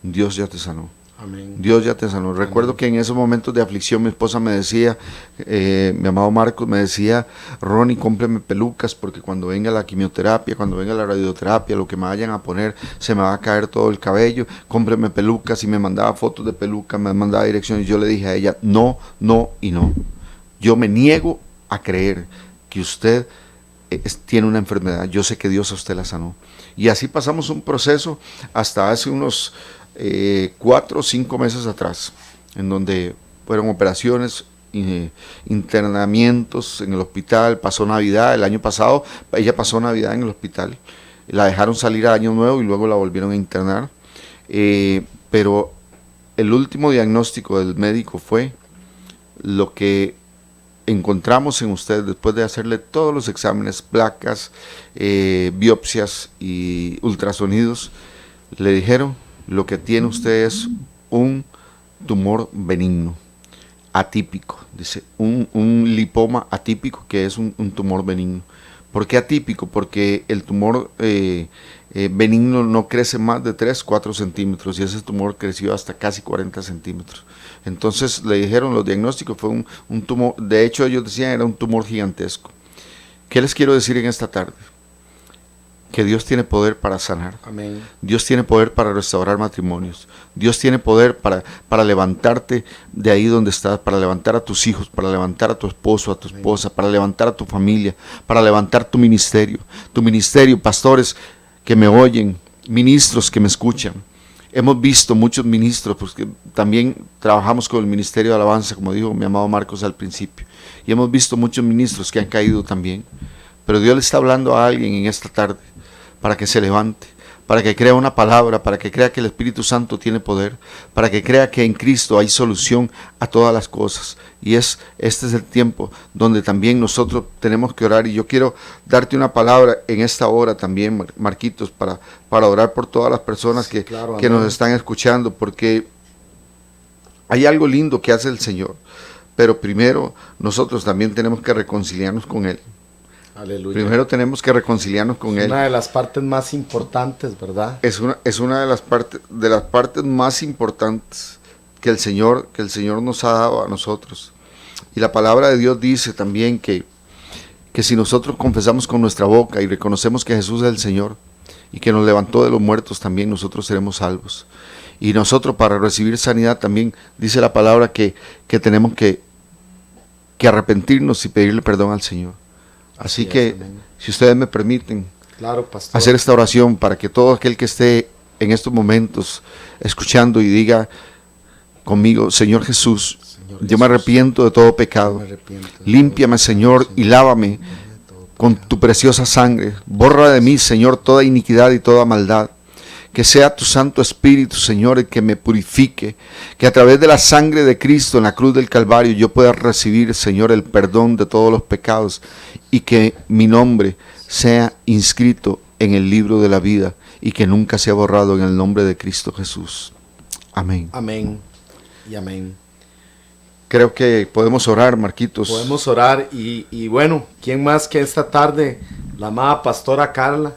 Dios ya te sanó. Amén. Dios ya te sanó. Amén. Recuerdo que en esos momentos de aflicción mi esposa me decía, mi amado Marcos me decía: Ronnie, cómpreme pelucas, porque cuando venga la quimioterapia, cuando venga la radioterapia, lo que me vayan a poner, se me va a caer todo el cabello, cómpreme pelucas. Y me mandaba fotos de pelucas, me mandaba direcciones, y yo le dije a ella: no, no y no. Yo me niego a creer que usted tiene una enfermedad. Yo sé que Dios a usted la sanó. Y así pasamos un proceso hasta hace unos 4 o 5 meses atrás, en donde fueron operaciones, internamientos en el hospital. Pasó Navidad, el año pasado ella pasó Navidad en el hospital, la dejaron salir a Año Nuevo y luego la volvieron a internar, pero el último diagnóstico del médico fue lo que encontramos en usted después de hacerle todos los exámenes, placas, biopsias y ultrasonidos. Le dijeron: lo que tiene usted es un tumor benigno, atípico, dice, un lipoma atípico, que es un tumor benigno. ¿Por qué atípico? Porque el tumor benigno no crece más de 3-4 centímetros y ese tumor creció hasta casi 40 centímetros. Entonces le dijeron, los diagnósticos fue un tumor, de hecho ellos decían era un tumor gigantesco. ¿Qué les quiero decir en esta tarde? Que Dios tiene poder para sanar. Amén. Dios tiene poder para restaurar matrimonios. Dios tiene poder para levantarte de ahí donde estás, para levantar a tus hijos, para levantar a tu esposo, a tu esposa, para levantar a tu familia, para levantar tu ministerio, pastores que me oyen, ministros que me escuchan. Hemos visto muchos ministros, porque también trabajamos con el Ministerio de Alabanza, como dijo mi amado Marcos al principio, y hemos visto muchos ministros que han caído también, pero Dios le está hablando a alguien en esta tarde, para que se levante, para que crea una palabra, para que crea que el Espíritu Santo tiene poder, para que crea que en Cristo hay solución a todas las cosas. Y este es el tiempo donde también nosotros tenemos que orar. Y yo quiero darte una palabra en esta hora también, Marquitos, para orar por todas las personas que nos están escuchando, porque hay algo lindo que hace el Señor. Pero primero nosotros también tenemos que reconciliarnos con Él. Aleluya. Primero tenemos que reconciliarnos con Él. Una de las partes más importantes, ¿verdad? Es una de las partes más importantes que el Señor nos ha dado a nosotros. Y la palabra de Dios dice también que si nosotros confesamos con nuestra boca y reconocemos que Jesús es el Señor y que nos levantó de los muertos, también nosotros seremos salvos. Y nosotros, para recibir sanidad, también dice la palabra que tenemos que arrepentirnos y pedirle perdón al Señor. Así que, si ustedes me permiten, claro, pastor, hacer esta oración para que todo aquel que esté en estos momentos escuchando y diga conmigo: Señor Jesús, yo me arrepiento de todo pecado. Límpiame, Señor, y lávame con tu preciosa sangre. Borra de mí, Señor, toda iniquidad y toda maldad. Que sea tu Santo Espíritu, Señor, el que me purifique. Que a través de la sangre de Cristo en la cruz del Calvario yo pueda recibir, Señor, el perdón de todos los pecados. Y que mi nombre sea inscrito en el libro de la vida y que nunca sea borrado, en el nombre de Cristo Jesús. Amén. Amén y amén. Creo que podemos orar, Marquitos. Podemos orar y bueno, ¿quién más que esta tarde? La amada pastora Carla.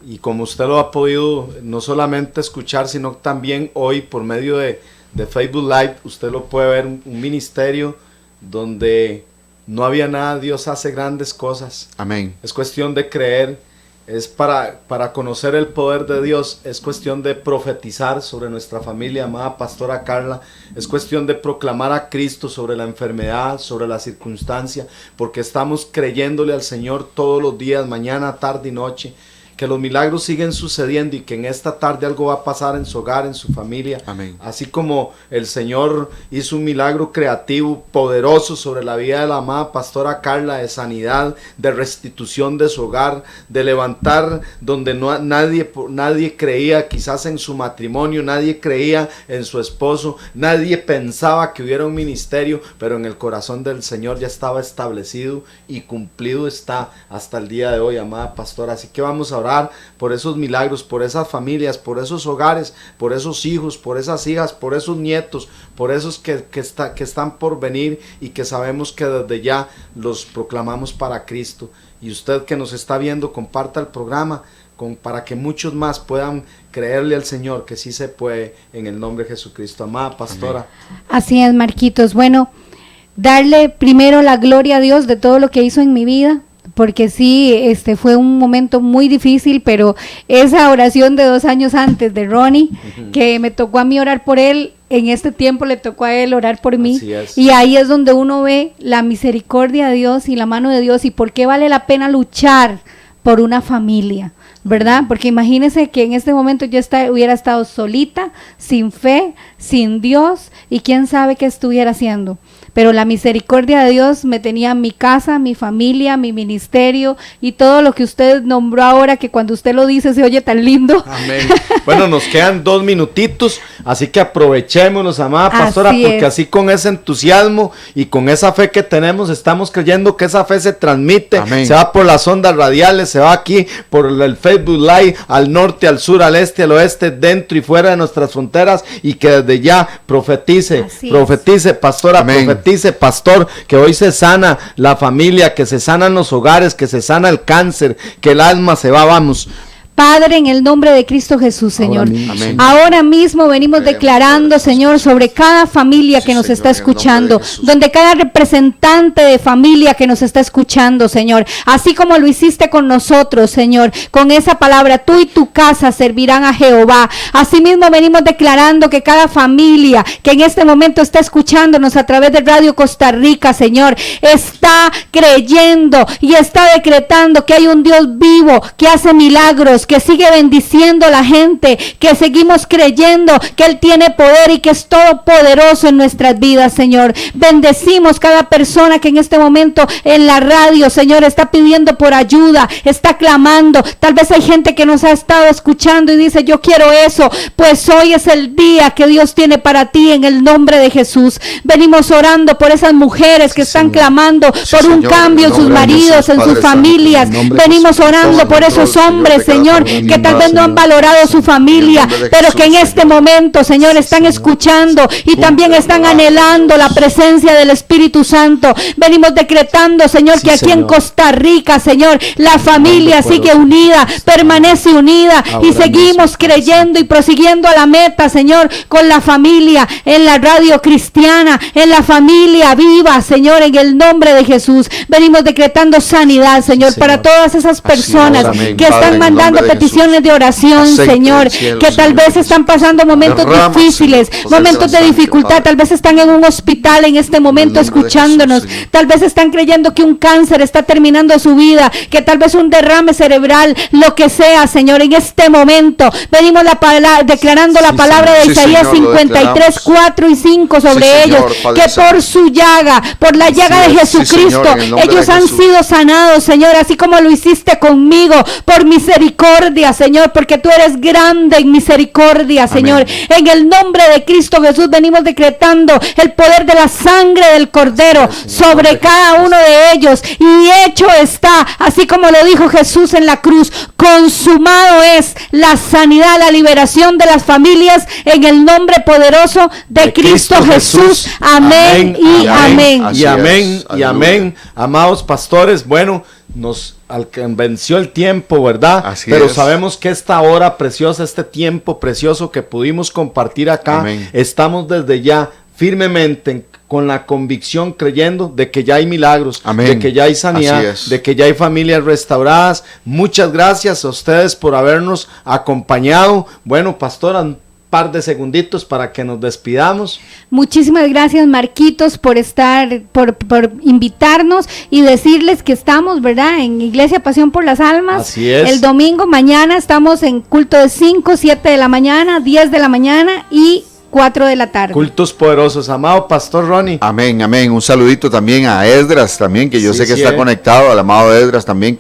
Y como usted lo ha podido no solamente escuchar, sino también hoy por medio de Facebook Live, usted lo puede ver, un ministerio donde no había nada, Dios hace grandes cosas. Amén. Es cuestión de creer, es para conocer el poder de Dios, es cuestión de profetizar sobre nuestra familia, amada pastora Carla, es cuestión de proclamar a Cristo sobre la enfermedad, sobre la circunstancia, porque estamos creyéndole al Señor todos los días, mañana, tarde y noche, que los milagros siguen sucediendo y que en esta tarde algo va a pasar en su hogar, en su familia. Amén. Así como el Señor hizo un milagro creativo, poderoso sobre la vida de la amada pastora Carla, de sanidad, de restitución de su hogar, de levantar donde nadie creía quizás en su matrimonio, nadie creía en su esposo, nadie pensaba que hubiera un ministerio, pero en el corazón del Señor ya estaba establecido y cumplido está hasta el día de hoy, amada pastora. Así que vamos a orar por esos milagros, por esas familias, por esos hogares, por esos hijos, por esas hijas, por esos nietos, por esos que están por venir y que sabemos que desde ya los proclamamos para Cristo. Y usted que nos está viendo, comparta el programa para que muchos más puedan creerle al Señor que sí se puede, en el nombre de Jesucristo. Amada pastora. Así es, Marquitos. Bueno, darle primero la gloria a Dios de todo lo que hizo en mi vida, porque sí, fue un momento muy difícil, pero esa oración de 2 años antes de Ronnie, que me tocó a mí orar por él, en este tiempo le tocó a él orar por mí, y ahí es donde uno ve la misericordia de Dios y la mano de Dios, y por qué vale la pena luchar por una familia, ¿verdad? Porque imagínense que en este momento yo hubiera estado solita, sin fe, sin Dios, y quién sabe qué estuviera haciendo. Pero la misericordia de Dios me tenía en mi casa, mi familia, mi ministerio y todo lo que usted nombró ahora, que cuando usted lo dice se oye tan lindo. Amén. Bueno, nos quedan 2 minutitos, así que aprovechémonos, amada pastora, porque así con ese entusiasmo y con esa fe que tenemos, estamos creyendo que esa fe se transmite. Amén. Se va por las ondas radiales, se va aquí por el Facebook Live, al norte, al sur, al este, al oeste, dentro y fuera de nuestras fronteras, y que desde ya profetice, pastora. Amén. Dice pastor, que hoy se sana la familia, que se sanan los hogares, que se sana el cáncer, que el alma se va, vamos. Padre, en el nombre de Cristo Jesús, Señor. Amén. Ahora mismo venimos declarando, Señor, sobre cada familia que nos está escuchando, donde cada representante de familia que nos está escuchando, Señor, así como lo hiciste con nosotros, Señor, con esa palabra, tú y tu casa servirán a Jehová. Asimismo venimos declarando que cada familia que en este momento está escuchándonos a través de Radio Costa Rica, Señor, está creyendo y está decretando que hay un Dios vivo que hace milagros, que sigue bendiciendo a la gente, que seguimos creyendo que Él tiene poder y que es todopoderoso en nuestras vidas, Señor. Bendecimos cada persona que en este momento en la radio, Señor, está pidiendo por ayuda, está clamando. Tal vez hay gente que nos ha estado escuchando y dice, yo quiero eso. Pues hoy es el día que Dios tiene para ti en el nombre de Jesús. Venimos orando por esas mujeres que están clamando por un cambio en sus maridos, en sus familias. Venimos orando por esos hombres, Señor, que tal vez no han valorado su familia, pero que en este momento, Señor, están escuchando y también están anhelando la presencia del Espíritu Santo. Venimos decretando, Señor, que aquí en Costa Rica, Señor, la familia sigue unida, permanece unida y seguimos creyendo y prosiguiendo a la meta, Señor, con la familia, en la radio cristiana, en la familia viva, Señor, en el nombre de Jesús. Venimos decretando sanidad, Señor, para todas esas personas que están mandando peticiones de oración, Señor, que tal vez están pasando momentos difíciles, momentos de dificultad, tal vez están en un hospital en este momento escuchándonos, tal vez están creyendo que un cáncer está terminando su vida, que tal vez un derrame cerebral, lo que sea, Señor, en este momento venimos declarando la palabra de Isaías 53, 4 y 5 sobre ellos, que por su llaga, por la llaga de Jesucristo, ellos han sido sanados, Señor, así como lo hiciste conmigo, por misericordia, Señor, porque tú eres grande en misericordia, Señor. En el nombre de Cristo Jesús venimos decretando el poder de la sangre del Cordero sobre cada uno de ellos, y hecho está, así como lo dijo Jesús en la cruz, consumado es la sanidad, la liberación de las familias en el nombre poderoso de Cristo Jesús. Amén y amén. Y amén y amén. Amados pastores, bueno, nos venció el tiempo, ¿verdad? Así pero es. Sabemos que esta hora preciosa, este tiempo precioso que pudimos compartir acá, amén, estamos desde ya firmemente con la convicción, creyendo de que ya hay milagros, amén, de que ya hay sanidad, de que ya hay familias restauradas. Muchas gracias a ustedes por habernos acompañado. Bueno, pastora, par de segunditos para que nos despidamos. Muchísimas gracias, Marquitos, por estar, por invitarnos y decirles que estamos, ¿verdad?, en Iglesia Pasión por las Almas. Así es. El domingo mañana estamos en culto de 5, 7 de la mañana, 10 de la mañana y 4 de la tarde. Cultos poderosos, amado Pastor Ronnie. Amén, amén. Un saludito también a Esdras también, que yo sé que está conectado, al amado Esdras también,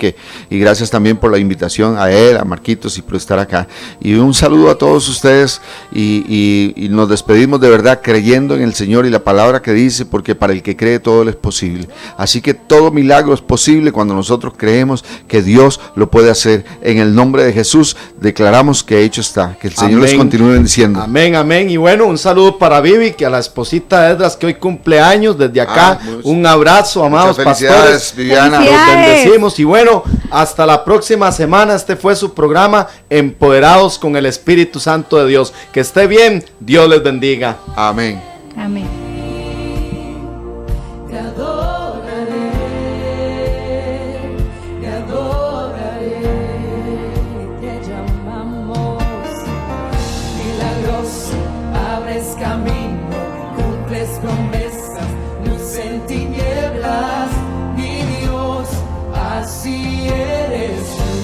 y gracias también por la invitación a él, a Marquitos, y por estar acá. Y un saludo a todos ustedes, y nos despedimos de verdad creyendo en el Señor y la palabra que dice, porque para el que cree todo le es posible. Así que todo milagro es posible cuando nosotros creemos que Dios lo puede hacer. En el nombre de Jesús declaramos que hecho está. Que el Señor les continúe bendiciendo. Amén, amén. Y bueno, un saludo para Vivi, que a la esposita de Esdras, que hoy cumple años. Desde acá, un abrazo, amados pastores. Viviana. Los bendecimos. Y bueno, hasta la próxima semana. Este fue su programa Empoderados con el Espíritu Santo de Dios. Que esté bien. Dios les bendiga. Amén. Amén. Así eres tú.